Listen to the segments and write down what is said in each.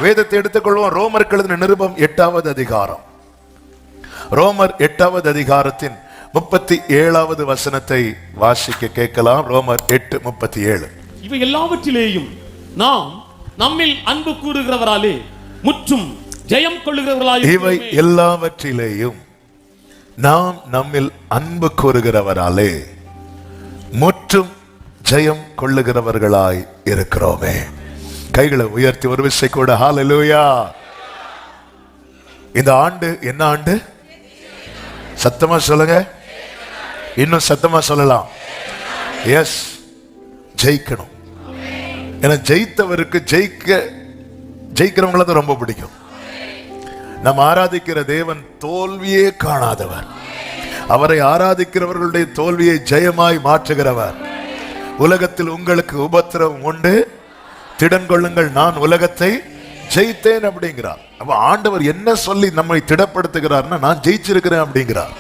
வேதத்தை எடுத்துக்கொள்வோம். ரோமர் எழுதின நிருபம் 8வது அதிகாரம். ரோமர் 8வது அதிகாரத்தின் 37வது வசனத்தை வாசிக்க கேட்கலாம். ரோமர் 8:37. இவை எல்லாவற்றிலேயும் நாம் நம்மில் அன்பு கூறுகிறவராலே முற்றும் ஜெயம் கொள்ளுகிறவர்களாய். இவை எல்லாவற்றிலேயும் நாம் நம்மில் அன்பு கூறுகிறவராலே முற்றும் ஜெயம் கொள்ளுகிறவர்களாய் இருக்கிறோமே. கைகளை உயர்த்தி ஒரு விசை கூட ஹல்லேலூயா. இந்த ஆண்டு என்ன ஆண்டு? சத்தமா சொல்லுங்க, இன்னும் சத்தமா சொல்லலாம். எஸ், ஜெயிக்கணும். ஏன்னா ஜெயித்தவருக்கு ஜெயிக்கிறவங்கள தான் ரொம்ப பிடிக்கும். நம்ம ஆராதிக்கிற தேவன் தோல்வியே காணாதவர். அவரை ஆராதிக்கிறவர்களுடைய தோல்வியை ஜெயமாய் மாற்றுகிறவர். உலகத்தில் உங்களுக்கு உபத்திரவம் உண்டு, திடன் கொள்ளுங்கள், நான் உலகத்தை ஜெயித்தேன் அப்படிங்கிறார். அப்ப ஆண்டவர் என்ன சொல்லி நம்மை திடப்படுத்துகிறார்னா, நான் ஜெயிச்சிருக்கிறேன் அப்படிங்கிறார்.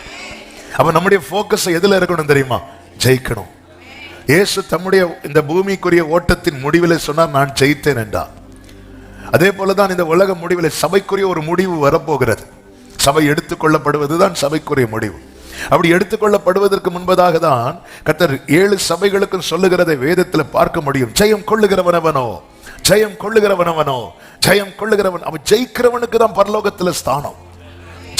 அப்ப நம்முடைய போக்கஸ் எதுல இருக்கணும் தெரியுமா? ஜெயிக்கணும். இயேசு தம்முடைய இந்த பூமிக்குரிய ஓட்டத்தின் முடிவில் சொன்னார், நான் ஜெயித்தேன் என்றார். அதே போலதான் இந்த உலக முடிவில் சபைக்குரிய ஒரு முடிவு வரப்போகிறது. சபை எடுத்துக்கொள்ளப்படுவதுதான் சபைக்குரிய முடிவு. அப்படி எடுத்துக்கொள்ளப்படுவதற்கு முன்பதாக தான் கர்த்தர் 7 சபைகளுக்கும் சொல்லுகிறதை வேதத்தில் பார்க்க முடியும். ஜெயம் கொள்ளுகிறவனவனோ, ஜெயம் கொள்ளுகிறவனவனோ, ஜெயம் கொள்ளுகிறவன். அவன் ஜெயிக்கிறவனுக்கு தான் பரலோகத்துல ஸ்தானம்.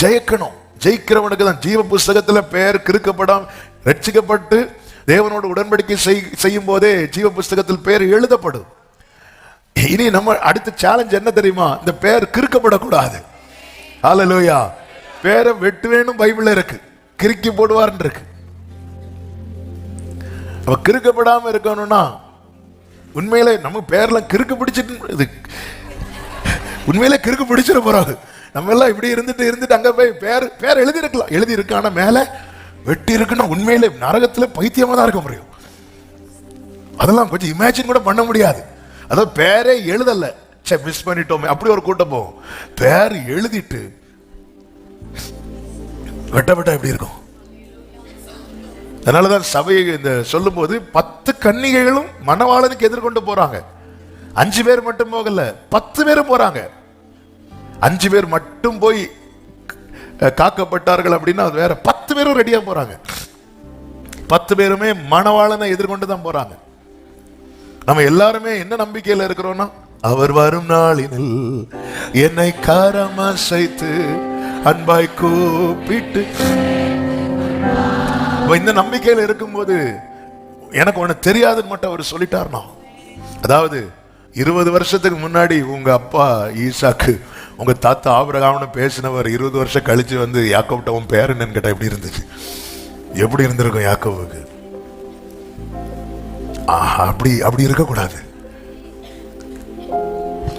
ஜெயிக்கணும். ஜெயிக்கிறவனுக்கு தான் ஜீவ புஸ்தகத்துல பெயர் கிறுக்கப்படாம ரட்சிக்கப்பட்டு தேவனோடு உடன்படிக்கை செய்யும் போதே ஜீவ புஸ்தகத்தில் பெயர் எழுதப்படும். இனி நம்ம அடுத்த சேலஞ்ச் என்ன தெரியுமா? இந்த பெயர் கிறுக்கப்படக்கூடாது. ஹல்லேலூயா. பேரை வெட்டுவேணும் பைபிள்ல இருக்கு, கிறுக்கி போடுவார்னு இருக்கு. அப்ப கிறுக்கப்படாம இருக்கணும்னா உண்மையிலே நம்ம பேர்லாம் கிறுக்கு பிடிச்சிட்டு, உண்மையிலே கிறுக்கு பிடிச்சிட போறாங்க. நம்ம எல்லாம் இப்படி இருந்துட்டு அங்க போய் பேர் எழுதி இருக்கலாம், எழுதி இருக்கான மேல வெட்டி இருக்குன்னா உண்மையிலே நரகத்துல பைத்தியமா தான் இருக்க முடியும். அதெல்லாம் கொஞ்சம் இமேஜின் கூட பண்ண முடியாது. அதாவது பேரே எழுதல, மிஸ் பண்ணிட்டோமே, அப்படி ஒரு கூட்டம் போகும். பேர் எழுதிட்டு வெட்ட எப்படி இருக்கும்? அதனாலதான் சபையை இந்த சொல்லும் போது 10 கன்னிகைகளும் மணவாளனுக்கு எதிர்கொண்டு போறாங்க. 5 பேர் மட்டும் போகல, 10 பேரும் போறாங்க. 5 பேர் மட்டும் போய் காக்கப்பட்டார்கள் அப்படின்னா அது வேற. 10 பேரும் ரெடியா போறாங்க. 10 பேருமே மணவாளனை எதிர்கொண்டு தான் போறாங்க. நம்ம எல்லாருமே என்ன நம்பிக்கையில இருக்கிறோம்னா, அவர் வரும் நாளினில் என்னை காரம் அசைத்து அன்பாய் கூப்பிட்டு, இந்த நம்பிக்கையில இருக்கும்போது எனக்கு ஒண்ணு தெரியாதுன்னு மட்டும் அவர் சொல்லிட்டார்னா, அதாவது 20 வருஷத்துக்கு முன்னாடி உங்க அப்பா ஈசாக்கு உங்க தாத்தா ஆபிரகாம்னு பேசினவர் 20 வருஷம் கழிச்சு வந்து யாக்கோப்ட்ட உன் பேர் என்னன்னு கேட்டா எப்படி இருந்துச்சு? எப்படி இருந்திருக்கும் யாக்கோவுக்கு? அப்படி இருக்கக்கூடாது.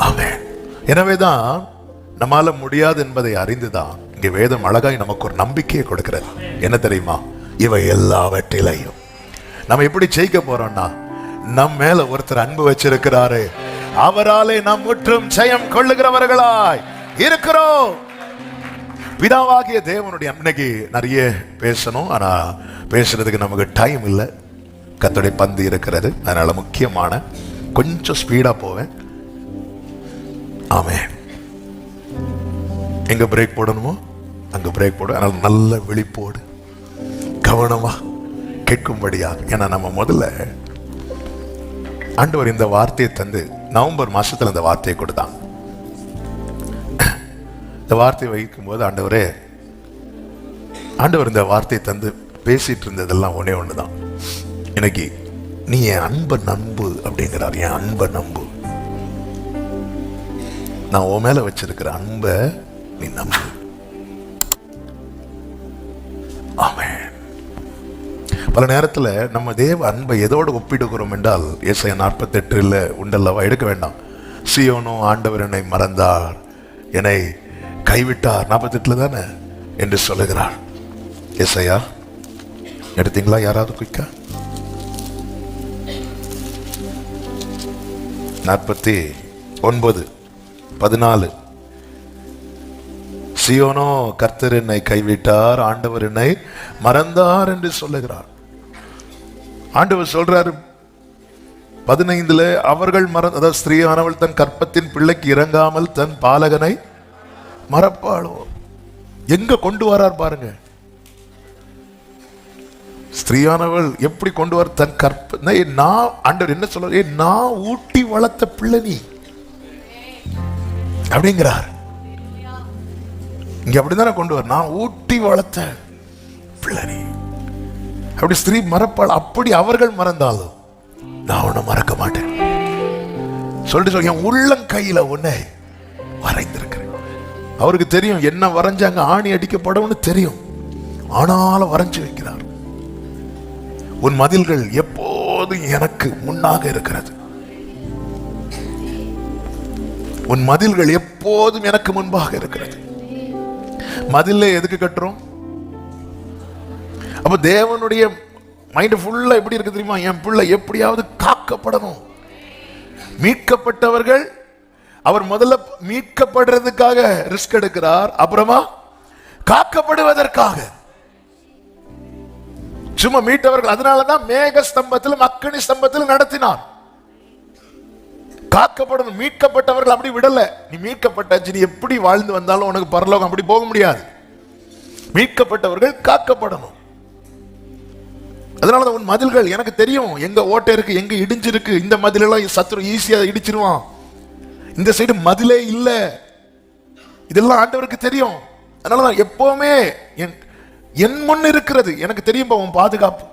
ஆமென். எனவேதான் நம்மால முடியாது என்பதை அறிந்துதான் இங்க வேதம் அழகாய் நமக்கு ஒரு நம்பிக்கையை கொடுக்கிறது. என்ன தெரியுமா? இவை எல்லாவற்றிலையும் நம்ம எப்படி ஜெயிக்க போறோம்னா, நம் மேல ஒருத்தர் அன்பு வச்சிருக்கிறாரு. அவராலே நாம் முற்றும் ஜெயம் கொள்ளுகிறவர்களாய் இருக்கிறோம். பிதாவாகிய தேவனுடைய அன்னைக்கு நிறைய பேசணும், ஆனா பேசுறதுக்கு நமக்கு டைம் இல்லை. கர்த்தருடைய பந்து இருக்கிறது, அதனால முக்கியமான கொஞ்சம் ஸ்பீடா போவேன். ஆமென். எங்க பிரேக் போடணுமோ அங்க பிரேக் போடு. அதனால நல்ல விழிப்போடு கவனமா கேட்கும்படியாக. ஏன்னா நம்ம முதல்ல ஆண்டவர் இந்த வார்த்தையை தந்து நவம்பர் மாசத்துல இந்த வார்த்தையை கொடுத்தாங்க. இந்த வார்த்தையை வைக்கும் போது ஆண்டவர் இந்த வார்த்தையை தந்து பேசிட்டு இருந்ததெல்லாம் ஒன்னே ஒண்ணுதான். இன்னைக்கு நீ என் அன்பை நம்பு அப்படிங்கிறார். என் அன்பை நம்பு. நான் உன் மேல வச்சிருக்கிற அன்பை நீ நம்பு. ஆமென். பல நேரத்தில் நம்ம தேவ அன்பை எதோடு ஒப்பிடுகிறோம் என்றால், ஏசாயா 48 உண்டல்லவா, எடுக்க வேண்டாம். சீயோனோ ஆண்டவர் என்னை மறந்தார், என்னை கைவிட்டார், 48 தானே என்று சொல்லுகிறார். ஏசாயா எடுத்தீங்களா? யாராவது குயிக்கா? 49:14. சீயோனோ கர்த்தர் என்னை கைவிட்டார், ஆண்டவர் என்னை மறந்தார் என்று சொல்லுகிறார். ஆண்டவர் சொல்றாரு, 15 அவர்கள் அதாவது ஸ்திரீயானவள் தன் கற்பத்தின் பிள்ளைக்கு இறங்காமல் தன் பாலகனை மறப்பாளோ. எங்க கொண்டு வரார் பாருங்க. ஸ்திரீயானவள் எப்படி கொண்டு வர, தன் நான் ஆண்டவர் என்ன சொல்ற, நான் ஊட்டி வளர்த்த பிள்ளை நீ அப்படிங்கிறார். இங்க அப்படிதானே கொண்டு வர, நான் ஊட்டி வளர்த்த பிள்ளை நீ. அப்படி ஸ்திரீ மறப்பாள். அப்படி அவர்கள் மறந்தாலும் நான் உன்னை மறக்க மாட்டேன் சொல்லிட்டு சொல்ல, என் உள்ளங்கையில உன்னை வரைந்திருக்கிறேன். அவருக்கு தெரியும் என்ன வரைஞ்சாங்க ஆணி அடிக்கப்படும் தெரியும், ஆனாலும் வரைஞ்சு வைக்கிறார். உன் மதில்கள் எப்போதும் எனக்கு முன்னாக இருக்கிறது. உன் மதில்கள் எப்போதும் எனக்கு முன்பாக இருக்கிறது. மதில்ல எதுக்கு கட்டுறோம்? அப்ப தேவனுடைய மைண்ட் ஃபுல்லா எப்படி இருக்கு தெரியுமா? என் பிள்ளை எப்படியாவது காக்கப்படணும். மீட்கப்பட்டவர்கள் அவர் முதல்ல மீட்கப்படுறதுக்காக ரிஸ்க் எடுக்கிறார், அப்புறமா காக்கப்படுவதற்காக. சும்மா மீட்டவர்கள், அதனாலதான் மேக ஸ்தம்பத்திலும் அக்கினி ஸ்தம்பத்திலும் நடத்தினார். காக்கப்படணும். மீட்கப்பட்டவர்கள் அப்படி விடல. நீ மீட்கப்பட்டாச்சு, நீ எப்படி வாழ்ந்து வந்தாலும் உனக்கு பரலோகம் அப்படி போக முடியாது. மீட்கப்பட்டவர்கள் காக்கப்படணும். அதனாலதான் உன் மதில்கள் எனக்கு தெரியும், எங்க ஓட்டை இருக்கு, எங்க இடிஞ்சிருக்கு. இந்த மதிலெல்லாம் சத்துரு ஈஸியா இடிச்சிருவான். இந்த சைடு மதிலே இல்ல. இதெல்லாம் ஆண்டவருக்கு தெரியும். அதனாலதான் எப்பவுமே என் முன் இருக்கிறது எனக்கு தெரியும் உன் பாதுகாப்பு.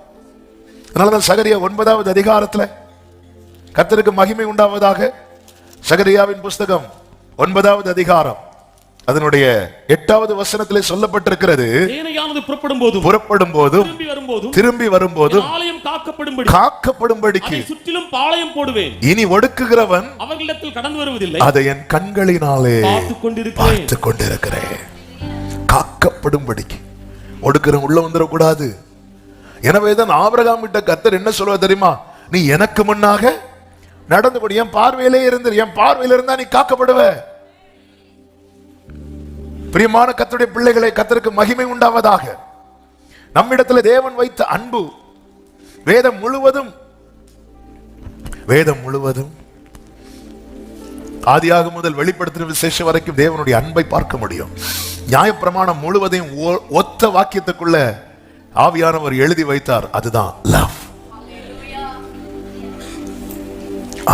அதனாலதான் சகரியா 9வது அதிகாரத்துல கர்த்தருக்கு மகிமை உண்டாவதாக, சகரியாவின் புஸ்தகம் 9வது அதிகாரம் அதனுடைய 8வது வசனத்திலே சொல்லப்பட்டிருக்கிறது, சேனையானது புறப்படும் போதும் திரும்பி வரும்போதும் ஆலயம் காக்கப்படும்படிக்கு சுற்றிலும் பாளையம் போடுவேன். இனி ஒடுக்குகிறவன் அவர்களிடத்தில் கடந்து வருவதில்லை. அதை என் கண்களினாலே பார்த்துக் கொண்டிருக்கிறேன். காக்கப்படும்படிக்கு ஒடுக்கிறவன் உள்ள வந்துடக்கூடாது. எனவேதான் ஆபிரகாம் கிட்ட கர்த்தர் என்ன சொல்லுவா தெரியுமா? நீ எனக்கு முன்னாக நடந்து கொடு, என் பார்வையிலே இருந்து, என் பார்வையில இருந்தா நீ காக்கப்படுவ. பிரியமான கர்த்தருடைய பிள்ளைகளை, கர்த்தருக்கு மகிமை உண்டாவதாக. நம்மிடத்துல தேவன் வைத்த அன்பு வேதம் முழுவதும் ஆதியாக முதல் வெளிப்படுத்தின விசேஷம் வரைக்கும் தேவனுடைய அன்பை பார்க்க முடியும். நியாயப்பிரமாணம் முழுவதையும் ஒத்த வாக்கியத்துக்குள்ள ஆவியானவர் எழுதி வைத்தார். அதுதான் லவ்.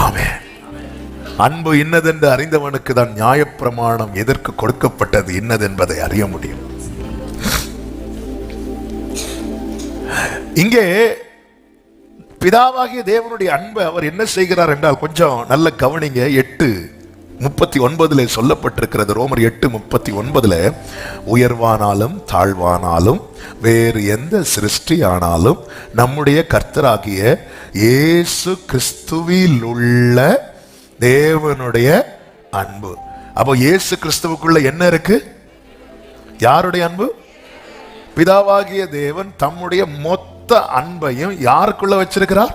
ஆமென். அன்பு இன்னதென்று அறிந்தவனுக்கு தான் நியாயப்பிரமாணம் எதற்கு கொடுக்கப்பட்டது இன்னதென்பதை அறிய முடியும். இங்கே பிதாவாகிய தேவனுடைய அன்பை அவர் என்ன செய்கிறார் என்றால், கொஞ்சம் நல்ல கவனிங்க. 8:39 சொல்லப்பட்டிருக்கிறது. ரோமர் 8:39, உயர்வானாலும் தாழ்வானாலும் வேறு எந்த சிருஷ்டி ஆனாலும் நம்முடைய கர்த்தராகிய இயேசு கிறிஸ்துவில் உள்ள தேவனுடைய அன்பு. அப்போ இயேசு கிறிஸ்துவுக்குள்ள என்ன இருக்கு? யாருடைய அன்பு? பிதாவாகிய தேவன் தம்முடைய மொத்த அன்பையும் யாருக்குள்ள வச்சிருக்கிறார்?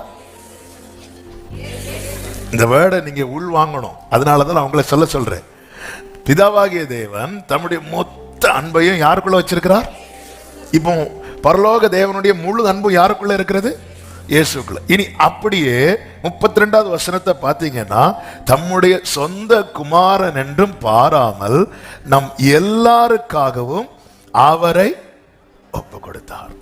இந்த வேர்டை நீங்க உள் வாங்கணும். அதனாலதான் நான் உங்களை சொல்றேன். பிதாவாகிய தேவன் தம்முடைய மொத்த அன்பையும் யாருக்குள்ள வச்சிருக்கிறார்? இப்போ பரலோக தேவனுடைய முழு அன்பு யாருக்குள்ள இருக்கிறது? இயேசுக்குள்ள. இனி அப்படியே 32வது வசனத்தை பார்த்தீங்கன்னா, தம்முடைய சொந்த குமாரன் என்றும் பாராமல் நம் எல்லாருக்காகவும் அவரை ஒப்பு கொடுத்தார்.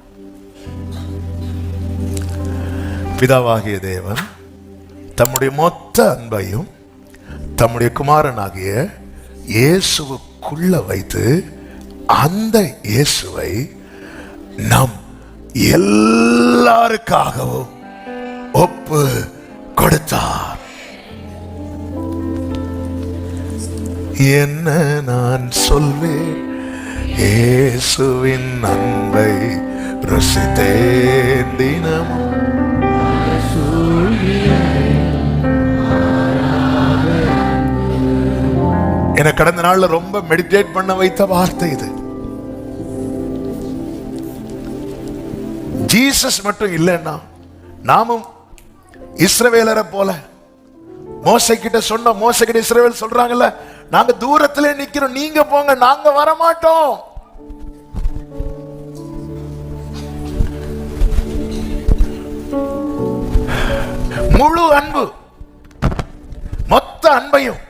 பிதாவாகிய தேவன் தம்முடைய மொத்த அன்பையும் தம்முடைய குமாரனாகிய இயேசுவுக்குள்ள வைத்து அந்த இயேசுவை நம் எல்லாருக்காகவும் ஒப்பு கொடுத்தார். என்ன நான் சொல்வேன், இயேசுவின் அன்பை ருசித்தேன் தினமும். என கடந்த நாள்ல ரொம்ப மெடிடேட் பண்ண வைத்த வார்த்தை இது. ஜீசஸ் மட்டும் இல்லைன்னா நாமும் இஸ்ரவேலரை போல மோசே கிட்ட சொன்ன, மோசே கிட்ட இஸ்ரவேல் சொல்றாங்கல்ல, நாங்க தூரத்திலே நிக்கிறோம், நீங்க போங்க, நாங்க வர மாட்டோம். முழு அன்பு, மொத்த அன்பையும்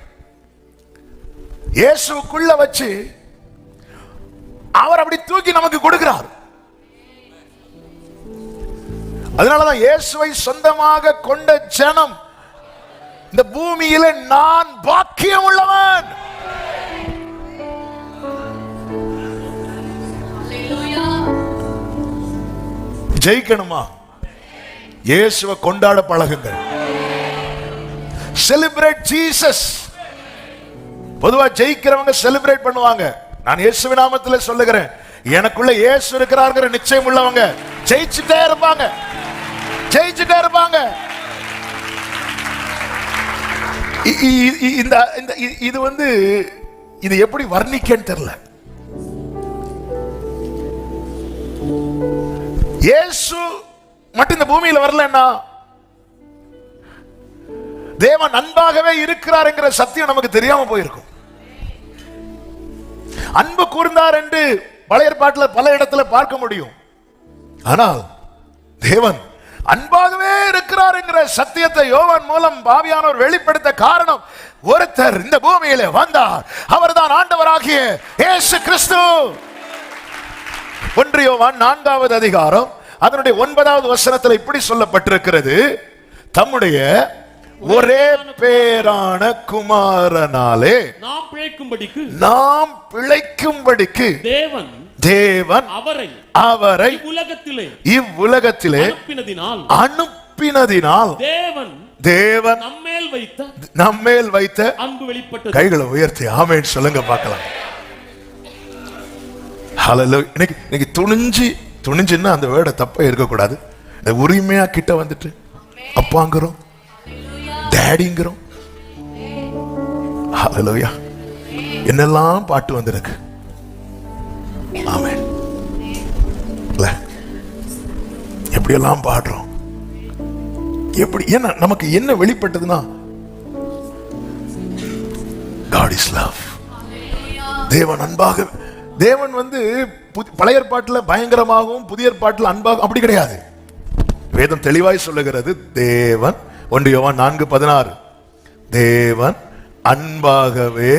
இயேசுக்குள்ள வச்சு அவர் அப்படி தூக்கி நமக்கு கொடுக்கிறார். அதனாலதான் இயேசுவை சொந்தமாக கொண்ட ஜனம் இந்த பூமியில நான் பாக்கியம் உள்ளவன். ஜெயிக்கணுமா? இயேசுவை கொண்டாட பழகுங்கள். Celebrate Jesus. பொதுவா ஜெயிக்கிறவங்க செலிப்ரேட் பண்ணுவாங்க. நான் இயேசுவின் நாமத்தில் சொல்லுகிறேன், எனக்குள்ள இயேசு இருக்கிறார்ங்கிற நிச்சயம் உள்ளவங்க ஜெயிச்சுட்டே இருப்பாங்க, ஜெயிச்சுட்டே இருப்பாங்க. இது வந்து இது எப்படி வர்ணிக்கன்னு தெரியல. இயேசு மட்டும் இந்த பூமியில வரலன்னா தேவன் அன்பாகவே இருக்கிறார் என்கிற சத்தியம் நமக்கு தெரியாம போயிருக்கும். அன்பு கூர்ந்தார் என்று பழைய ஏற்பாட்டில் பல இடத்துல பார்க்க முடியும். ஆனால் தேவன் அன்பாகவே இருக்கிறார் என்கிற சத்தியத்தை யோவான் மூலம் பாவியானவர் வெளிப்படுத்த காரணம், ஒருத்தர் இந்த பூமியிலே வந்தார், அவர்தான் ஆண்டவராகிய இயேசு கிறிஸ்து. 1 யோவான் 4வது அதிகாரம் அதனுடைய 9வது வசனத்தில் இப்படி சொல்லப்பட்டிருக்கிறது, தம்முடைய ஒரே பேரான குமாரனாலே நாம் பிழைக்கும்படிக்கு தேவன் அவரை இவ்வுலகத்திலே அனுப்பினதினால் தேவன் நம்மேல் வைத்த அன்பு வெளிப்பட்டது. கைகளை உயர்த்தி ஆமென் சொல்லுங்க பார்க்கலாம். ஹல்லேலூயா. இன்னைக்கு துணிஞ்சுன்னா அந்த வேர்டை தப்பா இருக்கக்கூடாது. இந்த உரிமையா கிட்ட வந்துட்டு அப்பாங்கிறோம், டேடிங்கிறோம். ஹல்லேலூயா. என்னெல்லாம் பாட்டு வந்திருக்கு. ஆமென். எப்படியெல்லாம் பாடுறோம், எப்படி என்ன நமக்கு என்ன வெளிப்பட்டதுன்னா God is love. தேவன் அன்பாக, தேவன் வந்து பழைய ஏற்பாட்டில் பயங்கரமாகவும் புதிய ஏற்பாட்டில் அன்பாக அப்படி கிடையாது. வேதம் தெளிவாய் சொல்லுகிறது, தேவன் 1 யோவான் 4:16 தேவன் அன்பாகவே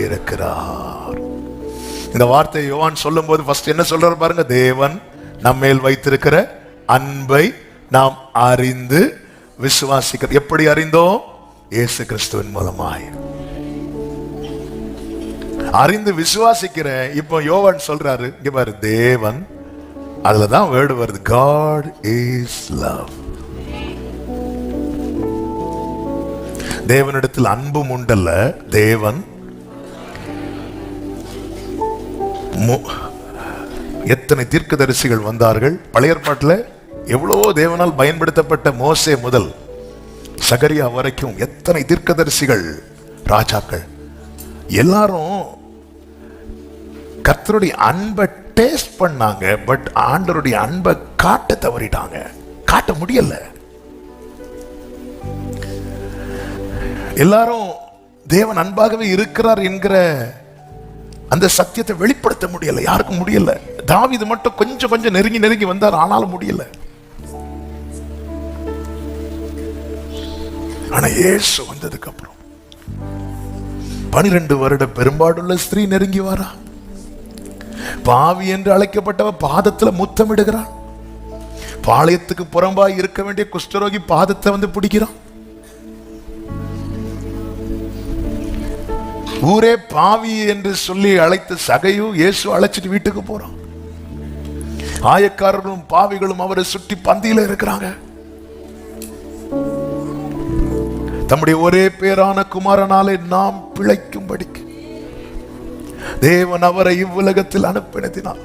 இருக்கிறார். இந்த வார்த்தை யோவான் சொல்லும் போது ஃபர்ஸ்ட் என்ன சொல்றாரு பாருங்க, தேவன் நம்மேல் வைத்திருக்கிற அன்பை நாம் அறிந்து விசுவாசிக்கிறோம். எப்படி அறிந்தோம்? இயேசு கிறிஸ்துவின் மூலமாய் அறிந்து விசுவாசிக்கிறேன். இப்போ யோவான் சொல்றாரு, இங்க பாரு, தேவன், அதுலதான் வேர்டு வருது, God is love. தேவனிடத்தில் அன்பும் உண்டல்ல, தேவன் எத்தனை தீர்க்கதரிசிகள் வந்தார்கள் பழைய ஏற்பாட்டில், எவ்வளவோ தேவனால் பயன்படுத்தப்பட்ட மோசே முதல் சகரியா வரைக்கும் எத்தனை தீர்க்கதரிசிகள், ராஜாக்கள், எல்லாரும் கர்த்தருடைய அன்பை டேஸ்ட் பண்ணாங்க. பட் ஆண்டவருடைய அன்பை காட்ட தவறிட்டாங்க, காட்ட முடியல. எல்லாரும் தேவன் அன்பாகவே இருக்கிறார் என்கிற அந்த சத்தியத்தை வெளிப்படுத்த முடியல, யாருக்கும் முடியல. தாவீது மட்டும் கொஞ்சம் நெருங்கி வந்தார், ஆனாலும் முடியல. ஆனா இயேசு வந்ததுக்கு அப்புறம் 12 வருட பெரும்பாடுள்ள ஸ்திரீ நெருங்கி வரா. பாவி என்று அழைக்கப்பட்டவ பாதத்துல முத்தமிடுகிறான். பாளையத்துக்கு புறம்பாய் இருக்க வேண்டிய குஷ்டரோகி பாதத்தை வந்து பிடிக்கிறான். ஊரே பாவி என்று சொல்லி அழைத்த சகையு இயேசு அழைச்சிட்டு வீட்டுக்கு போறான். ஆயக்காரர்களும் பாவிகளும் அவரை சுற்றி பந்தியில இருக்கிறாங்க. தம்முடைய ஒரே பேரான குமாரனாலே நாம் பிழைக்கும்படிக்கு தேவன் அவரை இவ்வுலகத்தில் அனுப்பினதினால்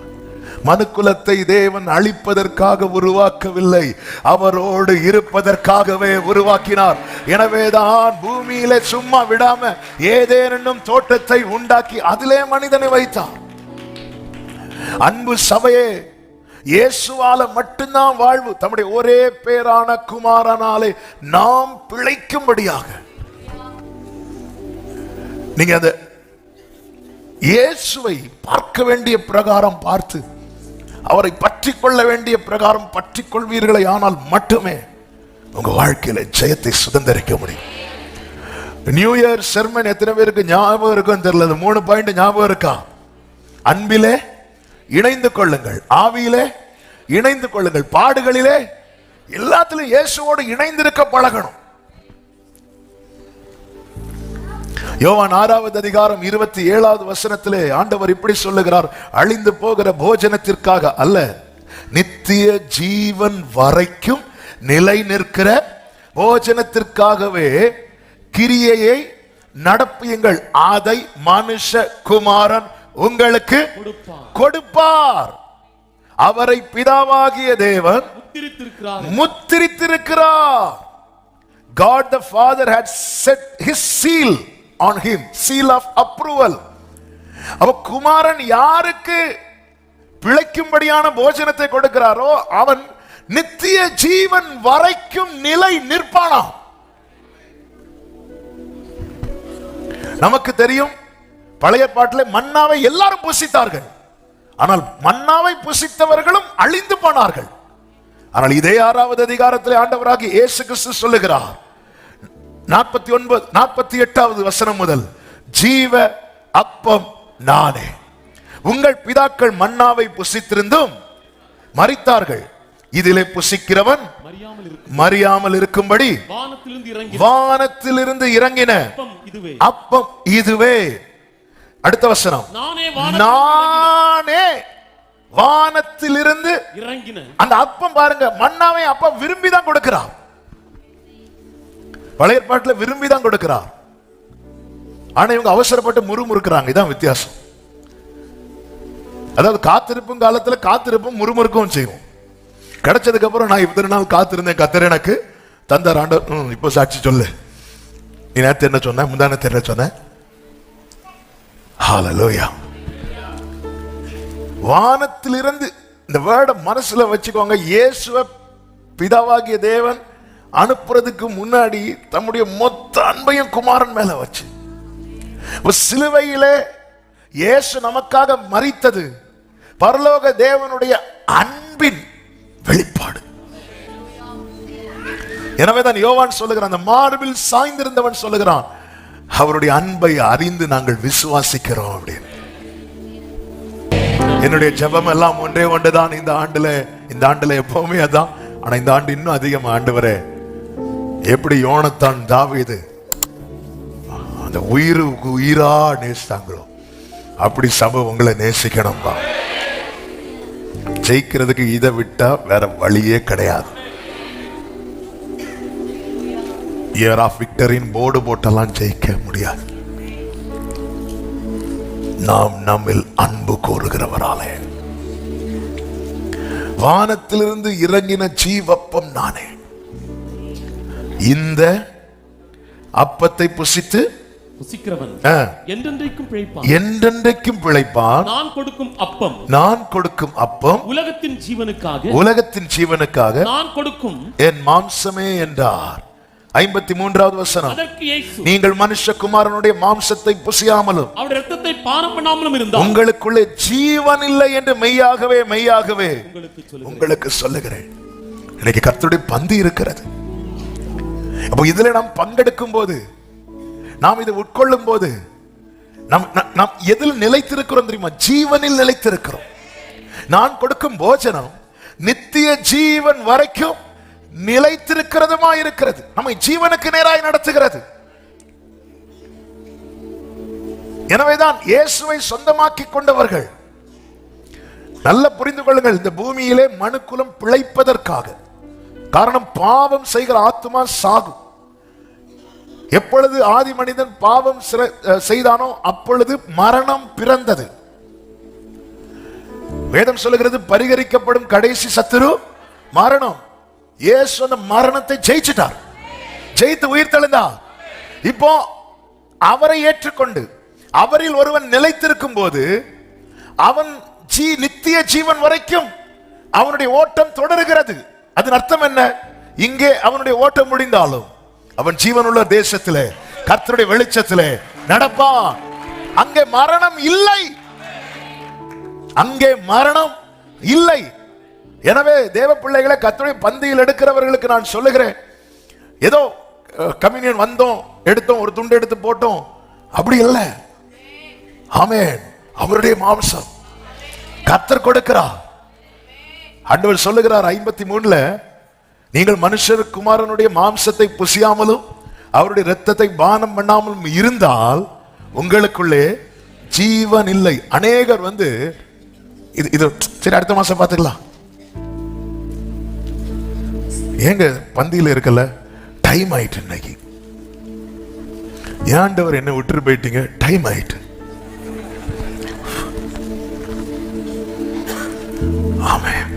மனுக்குலத்தை தேவன் அழிப்பதற்காக உருவாக்கவில்லை, அவரோடு இருப்பதற்காகவே உருவாக்கினார். எனவேதான் பூமியிலே சும்மா விடாம ஏதேனும் தோட்டத்தை உண்டாக்கி அதிலே மனிதனை வைத்தார். அன்பு சபையே, இயேசுவால மட்டும்தான் வாழ்வு. தம்முடைய ஒரே பேரான குமாரனாலே நாம் பிழைக்கும்படியாக. நீங்க அந்த இயேசுவை பார்க்க வேண்டிய பிரகாரம் பார்த்து அவரை பற்றி கொள்ள வேண்டிய பிரகாரம் பற்றி கொள்வீர்களே ஆனால் மட்டுமே உங்க வாழ்க்கையில ஜெயத்தை சுதந்திரிக்க முடியும். நியூ இயர் செர்மன் எத்தனை பேருக்கு ஞாபகம் இருக்கும் தெரியல. 3 பாயிண்ட் ஞாபகம் இருக்கா? அன்பிலே இணைந்து கொள்ளுங்கள், ஆவியிலே இணைந்து கொள்ளுங்கள், பாடுகளிலே எல்லாத்திலும் இயேசுவோடு இணைந்திருக்க பழகணும். யோவான் 6வது அதிகாரம் 27வது வசனத்திலே ஆண்டவர் இப்படி சொல்லுகிறார், அழிந்து போகிற போஜனத்திற்காக அல்ல, நித்திய ஜீவன் வரைக்கும் நிலை நிற்கிற போஜனத்திற்காகவே கிரியையை நடப்பியுங்கள், அதை மனுஷகுமாரன் உங்களுக்கு கொடுப்பார். அவரை பிதாவாகிய தேவன் முத்திரித்திருக்கிறார். God the Father had set his seal on him, seal of approval. அவ குமாரன் யாருக்கு பிழைக்கும்படியான போஜனத்தை கொடுக்கிறாரோ அவன் நித்திய ஜீவன் வரைக்கும் நிலை நிற்பானாம். நமக்கு தெரியும், பழைய பாட்டில் மன்னாவை எல்லாரும் புசித்தார்கள், ஆனால் மன்னாவை புசித்தவர்களும் அழிந்து போனார்கள். ஆனால் இதே 6வது அதிகாரத்தில் ஆண்டவராகிய இயேசு கிறிஸ்து சொல்லுகிறார், 48வது வசனம் முதல், ஜீவ அப்பம் நானே. உங்கள் பிதாக்கள் மன்னாவை புசித்திருந்தும் மரித்தார்கள், இதிலே புசிக்கிறவன் மரியாமல் இருக்கும்படி வானத்திலிருந்து இறங்கின அப்பம் இதுவே. அடுத்த வசனம், நானே வானத்திலிருந்து இறங்கின. அந்த அப்பம் பாருங்க, மன்னாவை அப்பம் விரும்பிதான் கொடுக்கிறார். பழைய ஏற்பாட்டில் விரும்பிதான் கொடுக்கிறார், ஆனா இவங்க அவசரப்பட்டு முறுமுறுக்கிறாங்க. இதான் வித்தியாசம். அதாவது காத்திருப்பும் காலத்துல காத்திருப்பும் முறுமுறுக்கவும் செய்வோம். கிடைச்சதுக்கு அப்புறம் நான் இத்தனை நாள் காத்திருந்தேன், கர்த்தர் எனக்கு தந்தார் ஆண்டவர். இப்போ சாட்சி சொல்லு, நீ நேத்து என்ன சொன்ன, முந்தானத்து என்ன சொன்ன? ஹல்லேலூயா. வானத்திலிருந்து இந்த வேர்டை மனசுல வச்சுக்கோங்க. இயேசுவை பிதாவாகிய தேவன் அனுப்புறதுக்கு முன்னாடி தம்முடைய மொத்த அன்பையும் குமாரன் மேல வச்சு, சிலுவையிலே இயேசு நமக்காக மரித்தது பரலோக தேவனுடைய அன்பின் வெளிப்பாடு. எனவேதான் யோவான் சொல்லுகிறான், அந்த மார்பில் சாய்ந்திருந்தவன் சொல்லுகிறான், அவருடைய அன்பை அறிந்து நாங்கள் விசுவாசிக்கிறோம் அப்படின்னு. என்னுடைய ஜெபம் எல்லாம் ஒன்றே ஒன்றுதான் இந்த ஆண்டுல எப்பவுமே அதான். ஆனா இந்த ஆண்டு இன்னும் அதிகம், ஆண்டவரே எப்படி யோனத்தான் தாவீது அந்த உயிருக்கு உயிரா நேசித்தாங்களோ அப்படி சபை உங்களை நேசிக்கணும்பா. ஜெயிக்கிறதுக்கு இதை விட்டா வேற வழியே கிடையாது. இயர் ஆஃப் விக்டரின் போர்டு போட்டெல்லாம் ஜெயிக்க முடியாது. நாம் நம்மில் அன்பு கூறுகிறவராலே, வானத்திலிருந்து இறங்கின ஜீவப்பம் நானே, இந்த அப்பத்தை புசித்து புசிக்கிறவன் என்றென்றைக்கும் பிழைப்பான். நான் கொடுக்கும் அப்பம் உலகத்தின் ஜீவனுக்காக நான் கொடுக்கும் என் மாம்சமே என்றார். 53வது வசனம், நீங்கள் மனுஷகுமாரனுடைய மாம்சத்தை புசியாமலும் அவருடைய இரத்தத்தை பானம் பண்ணாமலும் இருந்தால் உங்களுக்குள்ளே ஜீவன் இல்லை என்று மெய்யாகவே மெய்யாகவே உங்களுக்கு சொல்லுகிறேன். இன்னைக்கு கர்த்தருடைய பந்தி இருக்கிறது. அப்போ இதுல நாம் பங்கெடுக்கும் போது, நாம் இதை உட்கொள்ளும் போது நாம் எதில் நிலைத்திருக்கிறோம் தெரியுமா? ஜீவனில் நிலைத்திருக்கிறோம். நான் கொடுக்கும் போஜனம் நித்திய ஜீவன் வரைக்கும் நிலைத்திருக்கிறதுமா இருக்கிறது, நம்மை ஜீவனுக்கு நேராய் நடத்துகிறது. எனவேதான் இயேசுவை சொந்தமாக்கி கொண்டவர்கள், நல்ல புரிந்து கொள்ளுங்கள், இந்த பூமியிலே மனுக்குலம் பிழைப்பதற்காக. காரணம், பாவம் செய்கிற ஆத்துமா சாகும். எப்பொழுது ஆதி மனிதன் பாவம் செய்தானோ அப்பொழுது மரணம் பிறந்தது. வேதம் சொல்லுகிறது, பரிகரிக்கப்படும் கடைசி சத்துரு மரணம். இயேசு அந்த மரணத்தை ஜெயிச்சிட்டார், ஜெயித்து உயிர் தெழுந்தார். இப்போ அவரை ஏற்றுக்கொண்டு அவரில் ஒருவன் நிலைத்திருக்கும் போது அவன் நித்திய ஜீவன் வரைக்கும் அவனுடைய ஓட்டம் தொடருகிறது. அதன் அர்த்தம் என்ன? இங்கே அவனுடைய ஓட்டம் முடிந்தாலும் அவன் ஜீவனுள்ள தேசத்திலே கர்த்தருடைய வெளிச்சத்திலே நடப்பான். அங்கே மரணம் இல்லை, அங்கே மரணம் இல்லை. எனவே தேவ பிள்ளைகளை, கர்த்தருடைய பந்தியில் எடுக்கிறவர்களுக்கு நான் சொல்லுகிறேன், ஏதோ கம்யூனியன் வந்தோம், எடுத்தோம், ஒரு துண்டு எடுத்து போட்டோம், அப்படி இல்ல. ஆமென். அவருடைய மாம்சம் கர்த்தர் கொடுக்கிறார். ஆண்டவர் சொல்லுகிறார் 53 நீங்கள் மனுஷகுமாரனுடைய மாம்சத்தை புசியாமலும் அவருடைய இரத்தத்தை பானம் பண்ணாமலும் இருந்தால் உங்களுக்குள்ளே ஜீவன் இல்லை. அநேகர் இது சரி அடுத்த மாசம் பார்த்துக்கலாம், ஏங்க பந்தியில் இருக்கல, டைம் ஆயிட்டு, இன்னைக்கு ஏண்டவர் என்ன விட்டுட்டு போயிட்டீங்க, டைம் ஆயிட்டு. ஆமென்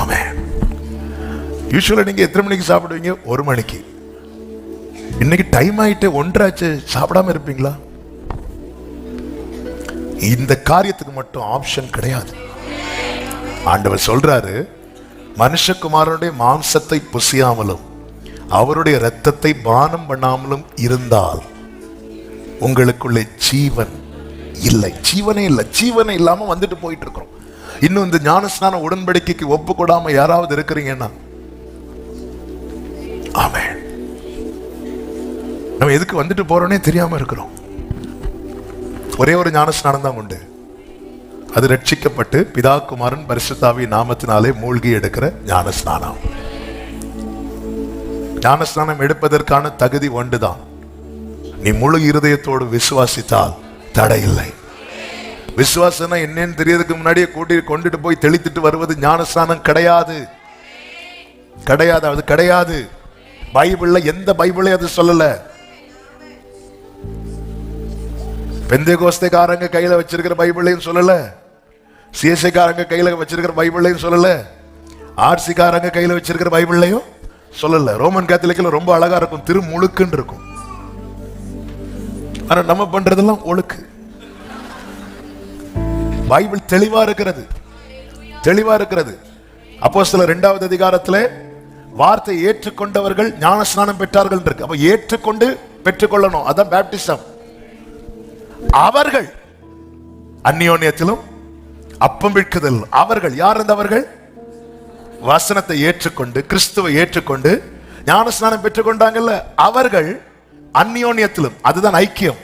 ஆமென். யூசுவலா நீங்க எத்தனை மணிக்கு சாப்பிடுவீங்க? 1 மணிக்கு. இன்னைக்கு டைம் ஆயிட்டு 1:30 சாப்பிடாம இருப்பீங்களா? இந்த காரியத்துக்கு மட்டும் ஆப்ஷன் கிடையாது. ஆண்டவர் சொல்றாரு, மனுஷகுமாரனுடைய மாம்சத்தை புசியாமலும் அவருடைய இரத்தத்தை பானம் பண்ணாமலும் இருந்தால் உங்களுக்குள்ளே ஜீவன் இல்லை. ஜீவனே இல்லை. ஜீவனே இல்லாம வந்துட்டு போயிட்டு இருக்கிறோம். இன்னும் இந்த ஞானஸ்நான உடன்படிக்கைக்கு ஒப்பு கொடாம யாராவது இருக்கிறீங்கன்னா, ஆமென், நம்ம எதுக்கு வந்துட்டு போறோன்னே தெரியாம இருக்கிறோம். ஒரே ஒரு ஞானஸ்நானம் தான் உண்டு. அது ரட்சிக்கப்பட்டு பிதா குமாரன் பரிசுத்தாவி நாமத்தினாலே மூழ்கி எடுக்கிற ஞானஸ்நானம். ஞானஸ்நானம் எடுப்பதற்கான தகுதி ஒன்றுதான். நீ முழு இருதயத்தோடு விசுவாசித்தால் தடை இல்லை. விசுவாசம் என்னன்னு தெரியறதுக்கு முன்னாடியே கொண்டுட்டு போய் தெளித்துட்டு வருவது ஞானஸ்நானம் கிடையாது. கிடையாது, அது கிடையாது. பைபிள்ல எந்த பைபிளையும் அது சொல்லல. பெந்தேகோஸ்தேக்காரங்க கையில வச்சிருக்கிற பைபிளையும் சொல்லல, சிஎஸ்ஐக்காரங்க கையில வச்சிருக்கிற பைபிளையும் சொல்லல, ஆர்சிக்காரங்க கையில வச்சிருக்கிற பைபிளையும் சொல்லல. ரோமன் கேத்தலிக்ல ரொம்ப அழகா இருக்கும், திருமுழுக்குன்னு இருக்கும். ஆனா நம்ம பண்றதெல்லாம் ஒழுக்கு. பைபிள் தெளிவா இருக்கிறது, தெளிவா இருக்கிறது. அப்போஸ்தலர் 2வது அதிகாரத்திலே வார்த்தை ஏற்றுக்கொண்டவர்கள் ஞானஸ்நானம் பெற்றார்கள் இருக்கு. அப்ப ஏற்றுக்கொண்டு பெற்றுக்கொள்ளணும், அதான் பேப்டிசம். அவர்கள் அந்நியோன்யத்திலும் அப்பம் விற்குதல். அவர்கள் யார்? இருந்தவர்கள் வசனத்தை ஏற்றுக்கொண்டு கிறிஸ்துவை ஏற்றுக்கொண்டு ஞானஸ்நானம் பெற்றுக்கொண்டாங்கல்ல, அவர்கள் அந்நியோன்யத்திலும், அதுதான் ஐக்கியம்,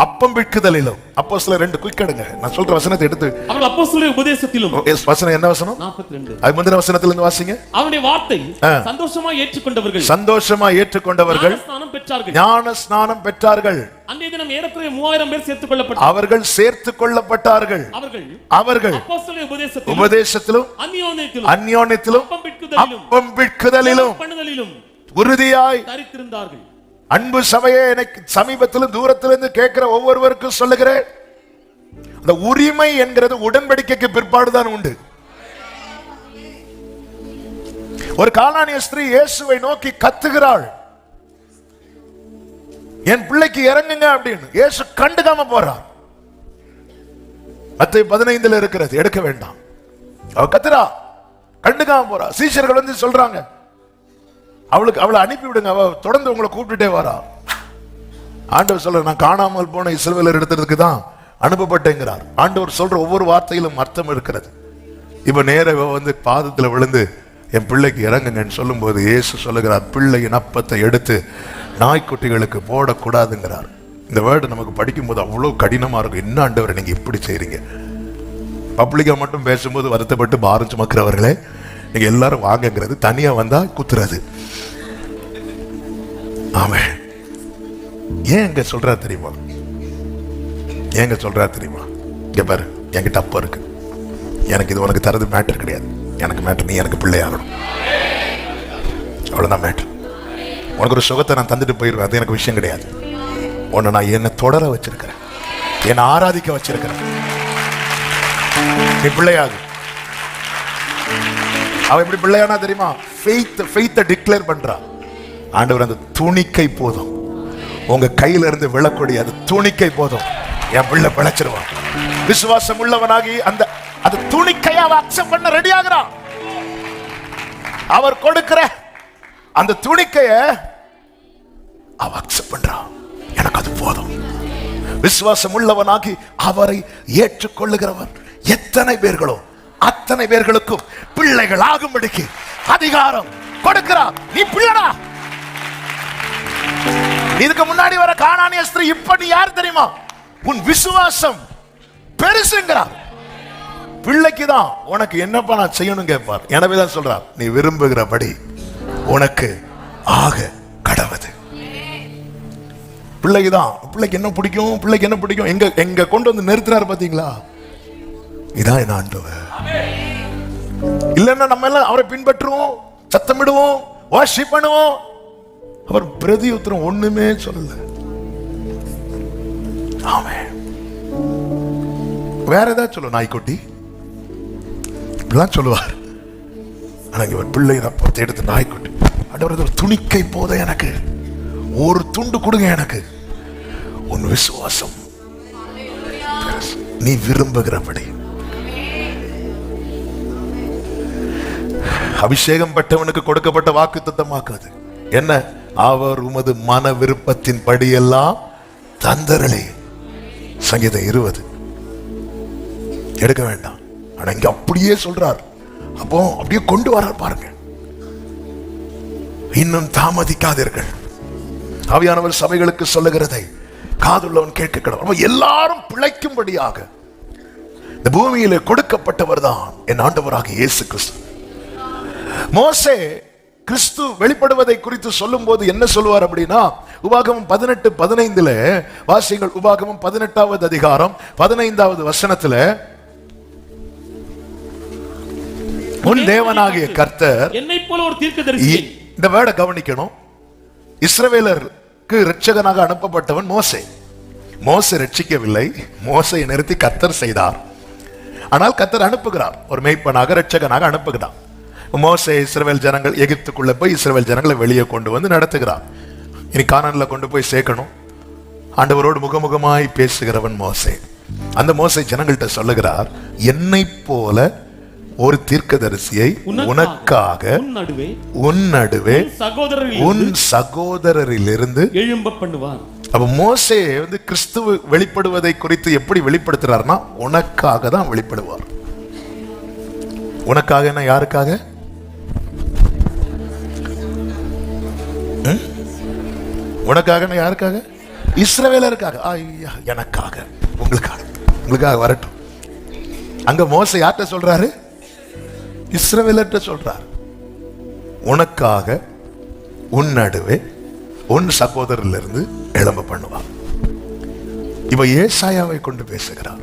அப்பம் விற்குதலிலும். அப்போஸ்தலர் 2 குயிக்கடுங்க, நான் சொல்ற வசனத்தை எடுத்து. அவர்கள் அப்போஸ்தலருடைய உபதேசத்திலும். வசனம் என்ன வசனம்? 42. அது முந்தின வசனத்திலிருந்து வாசிங்க. அவருடைய வார்த்தை சந்தோஷமாய் ஏற்றுக்கொண்டவர்கள், சந்தோஷமாய் ஏற்றுக்கொண்டவர்கள் ஞானஸ்நானம் பெற்றார்கள். அன்றைய தினம் ஏறக்குறைய 3000 பேர் சேர்த்துக் கொள்ளப்பட்டார்கள். அவர்கள் சேர்த்துக் கொள்ளப்பட்டார்கள். அவர்கள் அப்போஸ்தலருடைய உபதேசத்திலும் அந்நியோன்யத்திலும் அப்பம் விற்குதலிலும் உறுதியாய் தரித்திருந்தார்கள். அன்பு சபையே, எனக்கு சமீபத்திலும் தூரத்திலிருந்து கேட்கிற ஒவ்வொருவருக்கும் சொல்லுகிறேன், அந்த உரிமை என்கிறது உடன்படிக்கைக்கு பிற்பாடுதான் உண்டு. ஒரு கானானிய ஸ்திரீ இயேசுவை நோக்கி கத்துகிறாள், என் பிள்ளைக்கு இறங்குங்க அப்படின்னு. இயேசு கண்டுக்காம போறார். மத்தேயு 15 இருக்கிறது, எடுக்க வேண்டாம். அவ கத்துறா, கண்டுக்காம போறா. சீஷர்கள் சொல்றாங்க, அவளை அனுப்பி விடுங்க, அவ தொடர்ந்து உங்களை கூப்பிட்டுட்டே வரா. ஆண்டவர் சொல்ற, நான் காணாமல் போன இஸ்ரவேலர் எடுத்ததுக்கு தான் அனுப்பப்பட்டேங்கிறார். ஆண்டவர் சொல்ற ஒவ்வொரு வார்த்தையிலும் அர்த்தம் இருக்கிறது. இப்ப நேர பாதத்துல விழுந்து என் பிள்ளைக்கு இறங்குங்கன்னு சொல்லும் போது இயேசு சொல்லுகிறார், பிள்ளையின் அப்பத்தை எடுத்து நாய்க்குட்டிகளுக்கு போடக்கூடாதுங்கிறார். இந்த வேர்டு நமக்கு படிக்கும் போது அவ்வளவு கடினமா இருக்கும். என்ன ஆண்டவர் நீங்க இப்படி செய்றீங்க? பப்ளிக்கா மட்டும் பேசும்போது வருத்தப்பட்டு பாரம் சுமக்கிறவர்களே, நீங்க எல்லாரும் வாங்கங்கிறது, தனியா வந்தா குத்துறது. ஆமென். ஏன் எங்க சொல்றா தெரியுமா? ஏங்க சொல்றா தெரியுமா? இங்க பாரு, என்கிட்ட அப்ப இருக்கு, எனக்கு இது உனக்கு தரது மேட்டர் கிடையாது. எனக்கு மேட்டர் நீ எனக்கு பிள்ளையாகணும், அவ்வளவுதான் மேட்டர். உனக்கு ஒரு சுகத்தை நான் தந்துட்டு போயிருவேன், அது எனக்கு விஷயம் கிடையாது. உன்னை நான் என்னை தொடர வச்சிருக்கிறேன், என்னை ஆராதிக்க வச்சிருக்கிறேன். நீ பிள்ளையாகு. அவ எப்படி பிள்ளையானா தெரியுமா? ஃபெய்த்தை டிக்ளேர் பண்றா. ஆண்டவர், அந்த துணிக்கை போதும், உங்க கையில இருந்து விழக்கூடிய அது துணிக்கை போதும், என் பிள்ளை பிழைச்சிருவான். விசுவாசம் உள்ளவனாகி அந்த துணிக்கையை அவ அக்செப்ட் பண்ண ரெடி ஆகுறான். அவர் கொடுக்கிற அந்த துணிக்கைய அவ அக்செப்ட் பண்றான். எனக்கு அது போதும். விசுவாசம் உள்ளவனாகி அவரை ஏற்றுக்கொள்ளுகிறவன் எத்தனை பேர்களோ அத்தனை பேர்களுக்கும் பிள்ளைகள் ஆகும்படிக்கு அதிகாரம் கொடுக்கிறார். நீ பிள்ளடா, இதுக்கு முன்னாடி வர கானானிய ஸ்திரீ இப்ப நீ யார் தெரியுமா? உன் விசுவாசம் பெருசுங்கிறார். பிள்ளைக்கு தான் உனக்கு என்னப்பா நான் செய்யணும் கேட்பார். எனவே தான் சொல்றார், நீ விரும்புகிறபடி உனக்கு ஆக கடவுது. பிள்ளைக்கு தான், பிள்ளைக்கு என்ன பிடிக்கும், பிள்ளைக்கு என்ன பிடிக்கும், எங்க எங்க கொண்டு வந்து நிறுத்தினார் பாத்தீங்களா? இதான் என் ஆண்டவர். இல்லன்னா நம்ம எல்லாம் அவரை பின்பற்றுவோம், சத்தமிடுவோம், வர்ஷிப் பண்ணுவோம். அவர் பிரதி உத்தரம் ஒண்ணுமே சொல்லல. ஆமென். வேற ஏதாவது சொல்ல, நாய்க்குட்டி இப்படிலாம் சொல்லுவார். ஆனா இவர் பிள்ளை ரப்பத்தை எடுத்து நாய்க்குட்டி, ஒரு துணிக்கை போத எனக்கு ஒரு துண்டு கொடுங்க, எனக்கு உன் விசுவாசம் நீ விரும்புகிறபடி. அபிஷேகம் பெற்றவனுக்கு கொடுக்கப்பட்ட வாக்குத்தத்தமாக்காது என்ன? அவர் உமது மன விருப்பத்தின் படியெல்லாம் தந்தரலே. சங்கீதம் 20. எடுக்க வேண்டாம். ஆனா இங்க அப்படியே சொல்றார். அப்போ அப்படியே கொண்டு வரார் பாருங்க. இன்னும் தாமதிக்காதீர்கள். ஆவியானவர் சபைகளுக்கு சொல்லுகிறதை காதுள்ளவன் கேட்க கடவுள். எல்லாரும் பிழைக்கும்படியாக இந்த பூமியிலே கொடுக்கப்பட்டவர் தான் என் ஆண்டவராக இயேசு கிறிஸ்து. மோசே கிறிஸ்து வெளிப்படுவதை குறித்து சொல்லும் போது என்ன சொல்லுவார் அப்படின்னா, உபாகமம் 18:15 வாசிங்கள். உபாகமம் 18வது அதிகாரம் 15வது வசனத்துல, உன் தேவனாகிய கர்த்தர் என்னை போல ஒரு தீர்க்கதரிசி. இந்த வேர்டை கவனிக்கணும். இஸ்ரவேலருக்கு இரட்சகனாக அனுப்பப்பட்டவன் மோசே. மோசே ரட்சிக்கவில்லை, மோசையை நிறுத்தி கர்த்தர் செய்தார். ஆனால் கர்த்தர் அனுப்புகிறார், ஒரு மேய்ப்பனாக இரட்சகனாக அனுப்புகிறார். மோசே இஸ்ரவேல் ஜனங்கள் எகிப்துக்குள்ள போய் இஸ்ரவேல் ஜனங்களை வெளியே கொண்டு வந்து நடத்துகிறார். இனி கானான்ல கொண்டு போய் சேர்க்கணும். ஆண்டவரோடு முகமுகமாய் பேசுகிறவன் மோசே. அந்த மோசே ஜனங்கள்கிட்ட சொல்லுகிறார், என்னை போல ஒரு தீர்க்கதரிசியை உனக்காக உன் நடுவே உன் சகோதரரிலிருந்து எழும்ப பண்ணுவார். அப்ப மோசே வந்து கிறிஸ்துவ வெளிப்படுவதை குறித்து எப்படி வெளிப்படுத்துறாருன்னா, உனக்காக தான் வெளிப்படுவார். உனக்காக என்ன? யாருக்காக? உனக்காக யாருக்காக? இஸ்ரவேலருக்காக. எனக்காக, உங்களுக்காக, உங்களுக்காக வரட்டும். அங்க மோசே யார்கிட்ட சொல்றாரு? இஸ்ரவேலர்கிட்ட சொல்றார், உனக்காக உன் நடுவே உன் சகோதரிலிருந்து எழும்ப பண்ணுவார். இவ ஏசாயாவை கொண்டு பேசுகிறார்.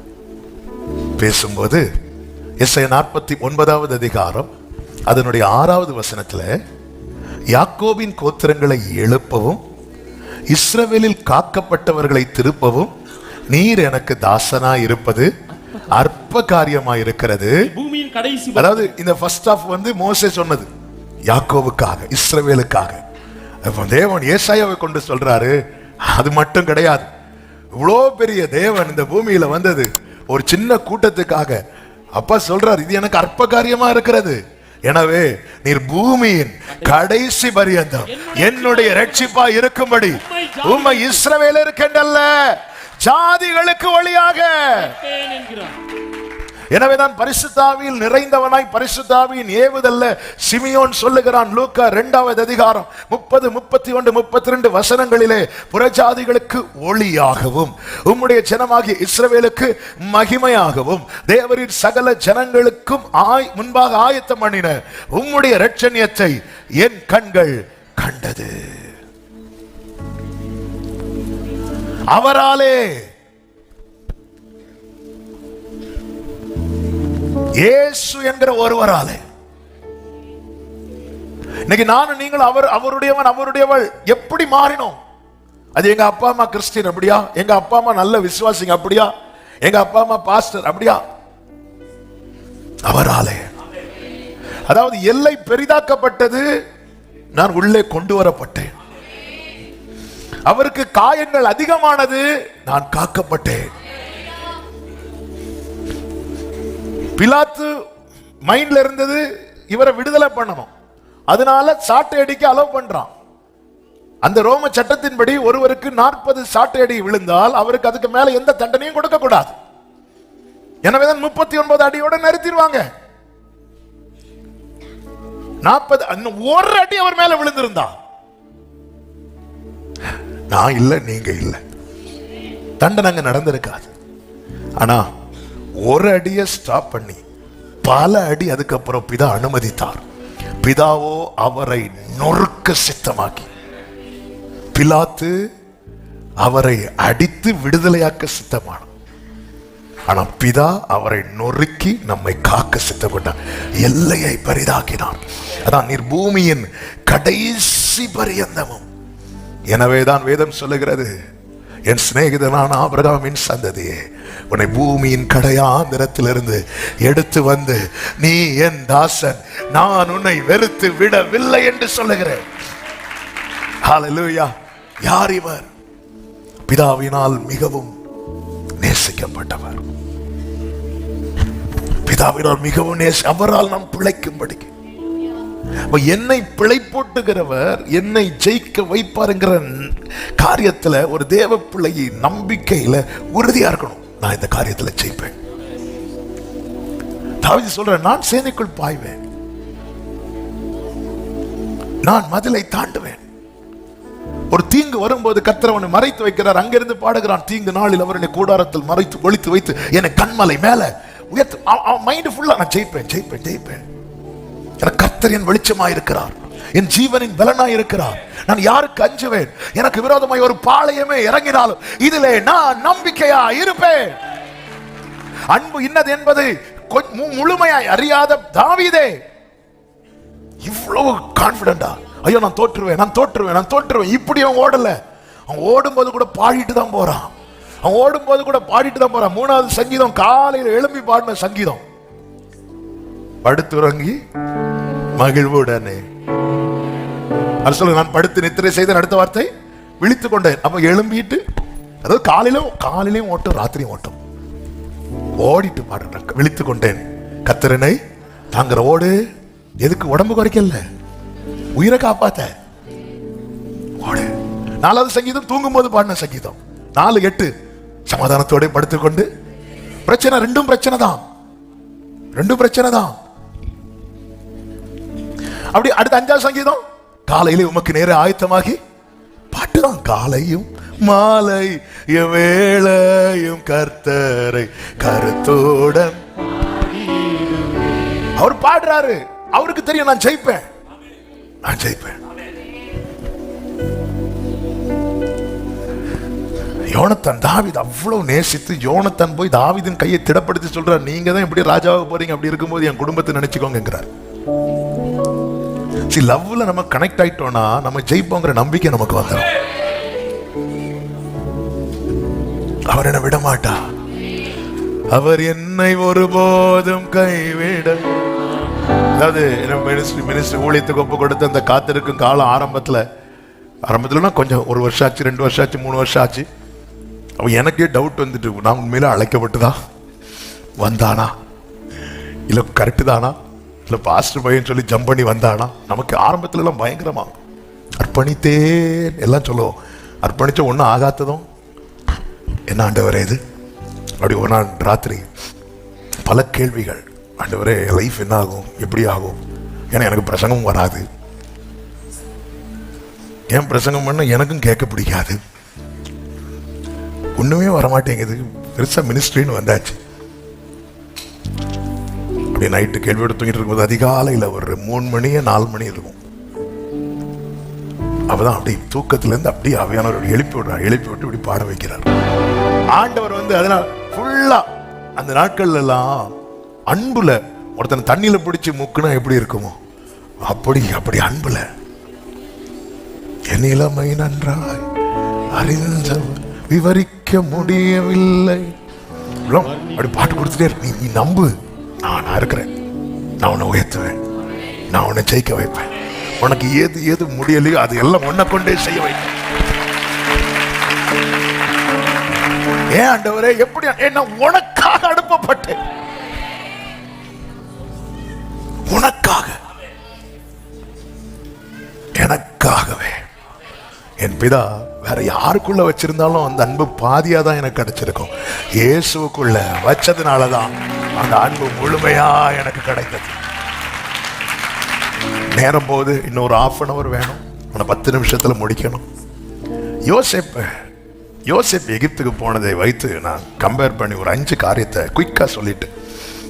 பேசும்போது எசாயா 49வது அதிகாரம் அதனுடைய 6வது வசனத்துல, யாக்கோபின் கோத்திரங்களை எழுப்பவும் இஸ்ரவேலில் காக்கப்பட்டவர்களை திருப்பவும் நீர் எனக்கு தாசனா இருப்பது அற்ப காரியமாய் இருக்கிறது. அதாவது இந்த ஃபர்ஸ்ட் ஆஃப் வந்து மோசே சொன்னது யாக்கோவுக்காக, இஸ்ரவேலுக்காக. தேவன் ஏசாயாவை கொண்டு சொல்றாரு, அது மட்டும் கிடையாது. இவ்வளோ பெரிய தேவன் இந்த பூமியில வந்தது ஒரு சின்ன கூட்டத்துக்காக. அப்பா சொல்றார், இது எனக்கு அற்ப காரியமா இருக்கிறது. எனவே நீர் பூமியின் கடைசி பரியந்தம் என்னுடைய ரட்சிப்பா இருக்கும்படி உம்மை இஸ்ரவேலருக்கென்றல்ல ஜாதிகளுக்கு ஒளியாக. எனவேதான் பரிசுத்தாவியில் நிறைந்தவனாய் பரிசுத்தாவியின் ஏவுதல்ல சிமியோன் சொல்லுகிறான். லூக்கா 2வது அதிகாரம் 30, 31, 32 வசனங்களிலே, புறஜாதிகளுக்கு ஒளியாகவும் உம்முடைய ஜனமாகிய இஸ்ரவேலுக்கு மகிமையாகவும் தேவரின் சகல ஜனங்களுக்கும் முன்பாக ஆயத்தம் பண்ணின உம்முடைய இரட்சணியத்தை என் கண்கள் கண்டது. அவராலே, இயேசு என்கிற ஒருவராலே. இன்னைக்கு நானும் நீங்கள் அவருடையவன் அவருடையவள் எப்படி மாறினோம்? அது எங்க அப்பா அம்மா கிறிஸ்டியன் அப்படியா? எங்க அப்பா அம்மா நல்ல விசுவாசிங்க அப்படியா? எங்க அப்பா அம்மா பாஸ்டர் அப்படியா? அவராலே. அதாவது எல்லை பெரிதாக்கப்பட்டது, நான் உள்ளே கொண்டு வரப்பட்டேன். அவருக்கு காயங்கள் அதிகமானது, நான் காக்கப்பட்டேன். பிலாத்து மைண்ட்ல இருந்தது இவரை விடுதலை பண்ணணும், அதனால சாட்டை அடிக்க அலோவ் பண்றான். அந்த ரோம சட்டத்தின்படி ஒருவருக்கு 40 சாட்டை அடி விழுந்தால் அவருக்கு அதுக்கு மேல எந்த தண்டனையும் கொடுக்க கூடாது. எனவேதான் 39 அடியோட நிறுத்திடுவாங்க. 40 ஒரு அடி அவர் மேல விழுந்திருந்தா நான் இல்லை, நீங்க இல்லை, தண்டனை அங்க நடந்திருக்காது. ஆனா ஒரு அடியை ஸ்டாப் பண்ணி பல அடி அதுக்கப்புறம் பிதா அனுமதித்தார். பிதாவோ அவரை நொறுக்க சித்தமாக்கி, பிலாத்து அவரை அடித்து விடுதலையாக்க சித்தமான, ஆனா பிதா அவரை நொறுக்கி நம்மை காக்க சித்தப்பட்டார். எல்லையை பரிதாக்கினார். அதான் நீர் பூமியின் கடைசி பரியந்தமும். எனவேதான் வேதம் சொல்லுகிறது, என் சிநேகிதனான ஆபிரகாமின் சந்ததியே, உன்னை பூமியின் கடையாந்திரத்திலிருந்து எடுத்து வந்து நீ என் தாசன், நான் உன்னை வெறுத்து விடவில்லை என்று சொல்லுகிறேன். ஹல்லேலூயா. யார் இவர்? பிதாவினால் மிகவும் நேசிக்கப்பட்டவர். பிதாவினால் மிகவும் அவரால் நாம் பிழைக்கும்படி. என்னை பிழைப்போட்டுகிறவர் என்னை ஜெயிக்க வைப்பாருங்கிற காரியத்துல ஒரு தேவ பிள்ளையை நம்பிக்கையில உறுதியா இருக்கணும். நான் இந்த காரியத்துல ஜெயிப்பேன். தாவீது சொல்றேன், நான் சேனைக்குள் பாய்வேன், நான் மதிலை தாண்டுவேன். ஒரு தீங்கு வரும்போது கர்த்தர் அவனை மறைத்து வைக்கிறார். அங்கிருந்து பாடுகிறான், தீங்கு நாளில் அவருடைய கூடாரத்தில் மறைத்து ஒளித்து வைத்து என்னை கண்மலை மேல உயர்த்து. அவன் மைண்ட் ஃபுல்லா நான் ஜெயிப்பேன், ஜெயிப்பேன், ஜெயிப்பேன். கர்த்தர் என் வெளிச்சமாய் இருக்கிறார், என் ஜீவனின் பலனாய் இருக்கிறார். நான் யாருக்கு அஞ்சுவேன்? எனக்கு விரோதமாய் ஒரு பாளையமே இறங்கினாலும் இதிலே நான் நம்பிக்கையா இருப்பேன். அன்பு இன்னது என்பது முழுமையாய் அறியாத தாவீதே இவ்வளவு கான்பிடண்டா, ஐயோ நான் தோற்றுவேன், நான் தோற்றுவேன், நான் தோற்றுவேன், இப்படி அவன் ஓடல. அவன் ஓடும்போது கூட பாடிட்டு தான் போறான். அவன் ஓடும்போது கூட பாடிட்டு தான் போறான். 3வது சங்கீதம் காலையில் எழும்பி பாடின சங்கீதம். படுத்துறங்கி மகிழ்வுடனே அது சொல்ல, நான் படுத்து நித்திரை செய்த அடுத்த வார்த்தை விழித்துக் கொண்டேன். அப்ப எழும்பிட்டு, அதாவது காலையிலும் ஓட்டும் ராத்திரியும் ஓட்டும், ஓடிட்டு பாடுறேன். விழித்துக் கொண்டேன் கர்த்தரனை தாங்கிற ஓடு. எதுக்கு? உடம்பு குறைக்கல, உயிரை காப்பாத்த ஓடு. 4வது சங்கீதம் தூங்கும் போது பாடின சங்கீதம் 4:8 சமாதானத்தோட படுத்துக்கொண்டு. பிரச்சனை ரெண்டும் பிரச்சனை தான், ரெண்டும் பிரச்சனை தான். அப்படி அடுத்த 5வது சங்கீதம் காலையிலே உமக்கு நேர ஆயத்தமாகி பாட்டுதான். காலையும் மாலை வேளையும் கர்த்தரை கருத்துடன் அவர் பாடுறாரு. அவருக்கு தெரியும் நான் ஜெயிப்பேன், நான் ஜெயிப்பேன். யோனத்தான் தாவீது அவ்வளவு நேசித்து, யோனத்தான் போய் தாவீதின் கையை திடப்படுத்தி சொல்றார், நீங்க தான் எப்படி ராஜாவாக போறீங்க, அப்படி இருக்கும்போது என் குடும்பத்தை நினைச்சுக்கோங்கிறார். லவ்ல நம்ம கனெக்ட் ஆயிட்டோம்னா நம்ம ஜெயிப்போங்கிற நம்பிக்கை நமக்கு வந்துடும். அவர் என்ன விட மாட்டா, அவர் என்னை ஒருபோதும் கைவிட. அதாவது மினிஸ்ட்ரி ஊழியத்துக்கு ஒப்பு கொடுத்து அந்த காத்திருக்கும் காலம் ஆரம்பத்துலனா கொஞ்சம் 1 வருஷம் ஆச்சு, 2 வருஷம் ஆச்சு, 3 வருஷம் ஆச்சு. அவன் எனக்கே டவுட் வந்துட்டு, நான் உண்மையில அழைக்கப்பட்டுதான் வந்தானா, இல்ல கரெக்டு தானா, இல்ல பாஸ்டர் பையன் சொல்லி ஜம்ப் பண்ணி வந்தானா. நமக்கு ஆரம்பத்துல எல்லாம் பயங்கரமா அர்ப்பணித்தேன் எல்லாம் சொல்லுவோம். அர்ப்பணிச்ச ஒன்றும் ஆகாத்ததும் என்ன ஆண்டவரே இது அப்படி. ஒரு நாள் ராத்திரி பல கேள்விகள், ஆண்டவரே லைஃப் என்ன ஆகும், எப்படி ஆகும், ஏன்னா எனக்கு பிரசங்கம் வராது, ஏன் பிரசங்கம் பண்ண எனக்கும் கேட்க பிடிக்காது, ஒண்ணுமே வரமாட்டேங்குது, பெருசா மினிஸ்ட்ரின்னு வந்தாச்சு. அப்படி நைட்டு கேள்வியோட தூங்கிட்டு இருக்கும்போது அதிகாலையில் ஒரு 3 மணி 4 மணி இருக்கும். அப்பதான் அப்படி தூக்கத்திலேருந்து அப்படியே அவையானவர் எழுப்பி விட்டு இப்படி பாட வைக்கிறார். ஆண்டவர் அதனால ஃபுல்லா அந்த நாட்கள்ல எல்லாம் அன்புல ஒருத்தன் தண்ணியில பிடிச்சி முக்குனா எப்படி இருக்குமோ அப்படி அன்புல என் இளமை நன்றாய் அறிந்தவர் விவரிக்க முடியவில்லை. அப்படி பாட்டு கொடுத்துட்டே இருக்கு. நீ நம்பு, நான் இருக்கிறேன், நான் உன்னை உயர்த்துவேன், நான் உன்னை ஜெயிக்க வைப்பேன், உனக்கு ஏது முடியலையோ அது எல்லாம் உன்னை கொண்டே செய்ய வைப்பேன். ஏன் ஆண்டவரே எப்படி? என்ன உனக்காக அனுப்பப்பட்டேன், உனக்காக, எனக்காகவே. என் பிதா வேற யாருக்குள்ள வச்சிருந்தாலும் அந்த அன்பு பாதியா தான் எனக்கு கிடைச்சிருக்கும். இயேசுக்குள்ள வச்சதுனாலதான் அந்த அன்பு முழுமையா எனக்கு கிடைத்தது. நேரம் போது இன்னொரு 1/2 hour வேணும், 10 நிமிஷத்துல முடிக்கணும். யோசேப்பு எகிப்துக்கு போனதை வைத்து நான் கம்பேர் பண்ணி ஒரு 5 காரியத்தை குயிக்கா சொல்லிட்டு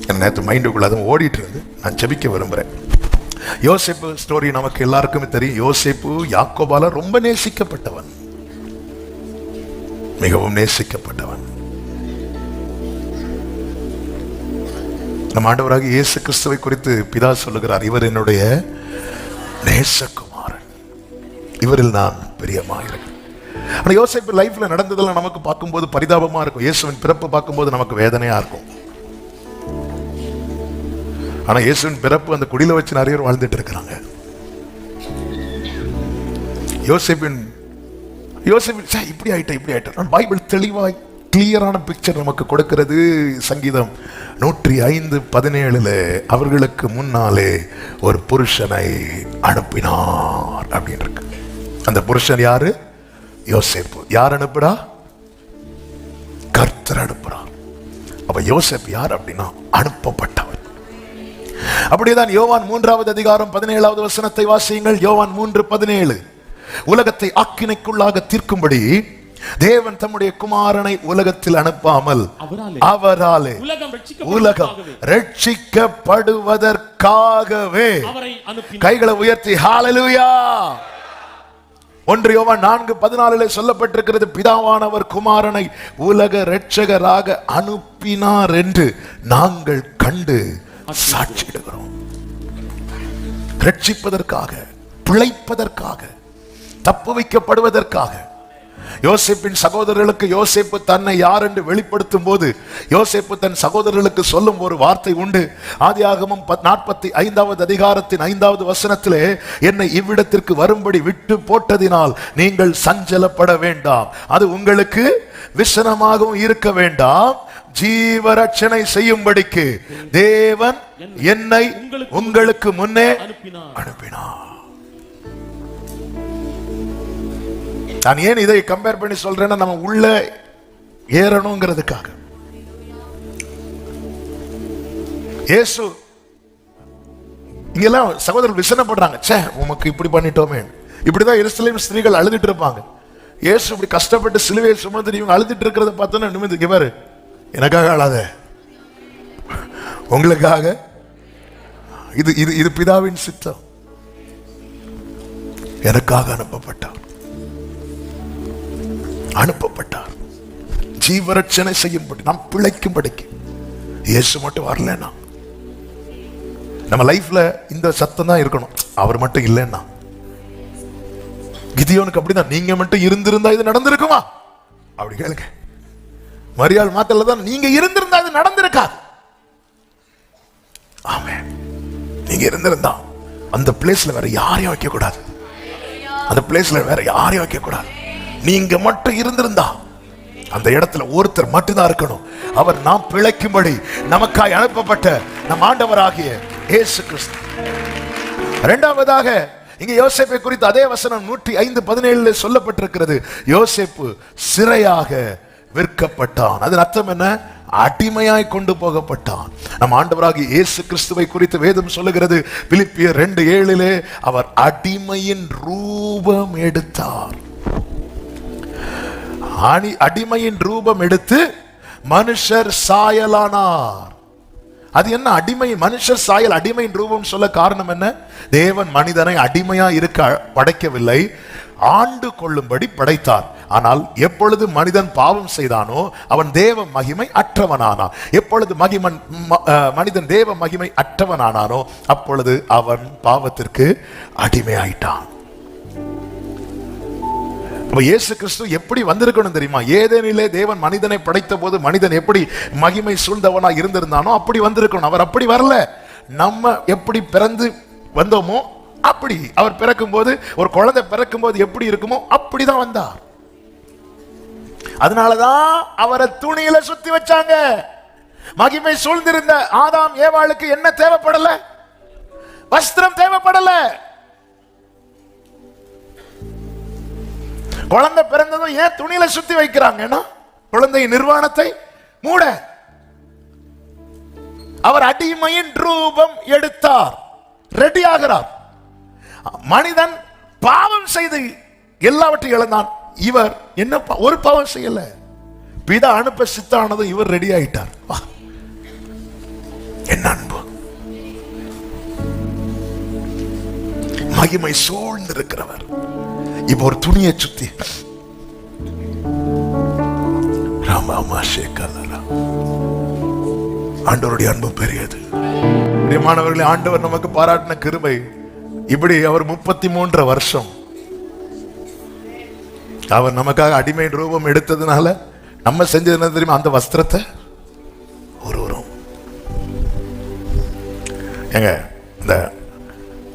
என் நேற்று மைண்டுக்குள்ள அதுவும் ஓடிட்டு இருந்து நான் ஜெபிக்க விரும்புறேன். யோசேப்பு ஸ்டோரி நமக்கு எல்லாருக்குமே தெரியும். யோசேப்பு யாக்கோபால ரொம்ப நேசிக்கப்பட்டவன், மிகவும் நேசிக்கப்பட்டவன். நம் ஆண்டவராகிய இயேசு கிறிஸ்துவை குறித்து பிதா சொல்லுகிறார், இவர் என்னுடைய நேசகுமாரன், இவரில் நான் பிரியமாயிருக்கிறேன். ஆனா யோசேப்பு லைஃப்ல நடந்ததெல்லாம் நமக்கு பார்க்கும்போது பரிதாபமா இருக்கும். இயேசுவின் பிறப்பு பார்க்கும்போது நமக்கு வேதனையா இருக்கும். ஆனா இயேசுவின் பிறப்பு அந்த குடியில வச்சு நிறைய பேர் வாழ்ந்துட்டு இருக்கிறாங்க. யோசேப்பு இப்படி ஆயிட்ட பைபிள் தெளிவாய் கிளியரான பிக்சர் நமக்கு கொடுக்கிறது. சங்கீதம் 105:17 அவர்களுக்கு முன்னாலே ஒரு புருஷனை அனுப்பினார் அப்படின்னு இருக்கு. அந்த புருஷன் யாரு? யோசேப்பு. யார் அனுப்புறா? கர்த்தர் அனுப்புறார். அப்ப யோசேப்பு யார் அப்படின்னா அனுப்பப்பட்டவர். அப்படியேதான் யோவான் 3:17 வசனத்தை வாசியுங்கள். யோவான் 3:17 உலகத்தை ஆக்கினைக்குள்ளாக தீர்க்கும்படி தேவன் தம்முடைய குமாரனை உலகத்தில் அனுப்பாமல் அவராலே உலகம் ரட்சிக்கப்படுவதற்காகவே கைகளை உயர்த்தி ஹalleluya. 1 யோவான் 4:14 சொல்லப்பட்டிருக்கிறது, பிதாவானவர் குமாரனை உலக இரட்சகராக அனுப்பினார் என்று நாங்கள் கண்டு சாட்சியிடுகிறோம். ரட்சிப்பதற்காக, பிழைப்பதற்காக, தப்பு வைக்கப்படுவதற்காக. யோசேப்பின் சகோதரர்களுக்கு யோசேப்பு தன்னை யார் என்று வெளிப்படுத்தும் போது யோசேப்பு தன் சகோதரர்களுக்கு சொல்லும் ஒரு வார்த்தை உண்டு. ஆதியாகமம் 45 5 வசனத்திலே, என்னை இவ்விடத்திற்கு வரும்படி விட்டு போட்டதினால் நீங்கள் சஞ்சலப்பட வேண்டாம், அது உங்களுக்கு விசனமாகவும் இருக்க வேண்டாம், ஜீவரட்சணை செய்யும்படிக்கு தேவன் என்னை உங்களுக்கு முன்னே அனுப்பினார். நான் ஏன் இதை கம்பேர் பண்ணி சொல்றேன்னா, நம்ம உள்ள ஏறணுங்கிறதுக்காக. இயேசு இங்கெல்லாம் சகோதரர்கள் விசனப்படுறாங்க, சே உமக்கு இப்படி பண்ணிட்டோமே. இப்படிதான் எருசலேம் ஸ்திரீகள் அழுதுட்டு இருப்பாங்க. இயேசு இப்படி கஷ்டப்பட்டு சிலுவையை சுமந்து இவங்க அழுதுட்டு இருக்கிறத பார்த்தோன்னா நிமிந்து இவர் எனக்காக அழாத, உங்களுக்காக. இது இது இது பிதாவின் சித்தம். எனக்காக அனுப்பப்பட்டார் ஜீவரட்சணை செய்யும்படி, நாம் பிழைக்கும்படிக்கு. இயேசு மட்டும் வரலன்னா நம்ம லைஃப்ல இந்த சத்தம் தான் இருக்கணும். அவர் மட்டும் இல்லைன்னா, கிதியோனுக்கு அப்படிதான், நீங்க மட்டும் இருந்திருந்தா இது நடந்திருக்குமா? அப்படி கேளுங்க. மரியாள் மாத்தல தான், நீங்க இருந்திருந்தா இது நடந்திருக்காது. ஆமென். நீங்க இருந்திருந்தா அந்த பிளேஸ்ல வேற யாரையும் வைக்க கூடாது. அந்த பிளேஸ்ல வேற யாரையும் வைக்க கூடாது. நீங்க மட்டும் இருந்திருந்தா அந்த இடத்துல ஒருத்தர் மட்டும்தான் இருக்கணும். அவர் நாம் பிழைக்கும்படி நமக்காய் அனுப்பப்பட்ட நம் ஆண்டவராகிய இயேசு கிறிஸ்து. இரண்டாவதாக இங்க யோசேப்பை குறித்து அதே வசனம் 105:17 சொல்லப்பட்டிருக்கிறது. யோசேப்பு சிறையாக விற்கப்பட்டான். அதன் அர்த்தம் என்ன? அடிமையாய் கொண்டு போகப்பட்டான். நம் ஆண்டவராகிய இயேசு கிறிஸ்துவை குறித்து வேதம் சொல்லுகிறது, பிலிப்பியர் 2:7 அவர் அடிமையின் ரூபம் எடுத்தார். அடிமையின் ரூபம் எடுத்து மனுஷர் சாயலானார். அது என்ன அடிமை? மனுஷர் சாயல், அடிமையின் ரூபம் சொல்ல காரணம் என்ன? தேவன் மனிதனை அடிமையா இருக்க படைக்கவில்லை, ஆண்டு கொள்ளும்படி படைத்தார். ஆனால் எப்பொழுது மனிதன் பாவம் செய்தானோ அவன் தேவ மகிமை அற்றவனானான். எப்பொழுது மனிதன் தேவ மகிமை அற்றவனானானோ அப்பொழுது அவன் பாவத்திற்கு அடிமையாயிட்டான். இயேசு கிறிஸ்து எப்படி வந்திருக்கணும் தெரியுமா? ஏதேனிலே தேவன் மனிதனை படைத்த போது மனிதன் எப்படி மகிமை சூழ்ந்தவனா இருந்திருந்தானோ அப்படி வந்திருக்கணும். அவர் அப்படி வரல. நம்ம எப்படி பிறந்து வந்தோமோ அப்படி அவர் பிறக்கும் போது, ஒரு குழந்தை பிறக்கும் போது எப்படி இருக்குமோ அப்படிதான் வந்தார். அதனாலதான் அவரை துணியில சுத்தி வச்சாங்க. மகிமை சூழ்ந்திருந்த ஆதாம் ஏவாளுக்கு என்ன தேவைப்படல? வஸ்திரம் தேவைப்படல. குழந்தை பிறந்ததும் ஏன் துணியில சுத்தி வைக்கிறாங்கன்னா, குழந்தையின் நிர்வாணத்தை மூட. அவர் அடிமையின் ரூபம் எடுத்தார், ரெடி ஆகிறார். மனிதன் பாவம் செய்து எல்லாவற்றையும் இழந்தான், இவர் என்ன ஒரு பாவம் செய்யல. பிதா அனுப்ப சித்தானதும் இவர் ரெடி ஆயிட்டார். வா, என்ன அன்பு, மகிமை சூழ்ந்து இருக்கிறவர். இப்ப ஒரு துணியை சுத்தி ஆண்டவருடைய அன்பு பெரியது. மாணவர்களே, ஆண்டவர் நமக்கு பாராட்டின கிருபை இப்படி. அவர் 33 வருஷம் அவர் நமக்காக அடிமை ரூபம் எடுத்ததுனால நம்ம செஞ்சது என்ன தெரியுமா? அந்த வஸ்திரத்தை ஒருவரும் எங்க இந்த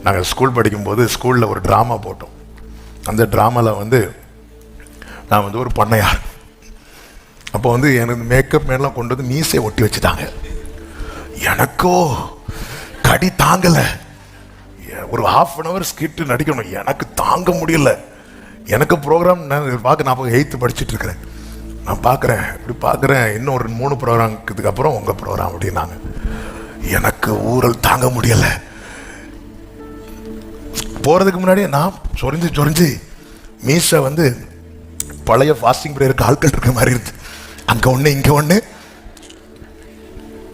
நாங்கள் ஸ்கூல் படிக்கும்போது ஸ்கூலில் ஒரு ட்ராமா போட்டோம். அந்த ட்ராமாவில் நான் ஒரு பண்ணையார். அப்போ எனக்கு மேக்கப் மேலாம் கொண்டு வந்து மீசை ஒட்டி வச்சுட்டாங்க. எனக்கோ கடி தாங்கலை. ஒரு 1/2 hour ஸ்கிட் நடிக்கணும், எனக்கு தாங்க முடியல. எனக்கு ப்ரோக்ராம் நான் 8th படிச்சுட்டு இருக்கிறேன். நான் பார்க்குறேன், இப்படி பார்க்குறேன், இன்னும் ஒரு 3 ப்ரோக்ராமுக்கு அப்புறம் உங்கள் ப்ரோக்ராம் அப்படின்னாங்க. எனக்கு ஊரல் தாங்க முடியலை. போகிறதுக்கு முன்னாடியே நான் சொரிஞ்சு மீசை பழைய ஃபாஸ்டிங் பிரேயருக்கு ஆட்கள் இருக்க மாதிரி இருக்கு. அங்கே ஒன்று இங்கே ஒன்று.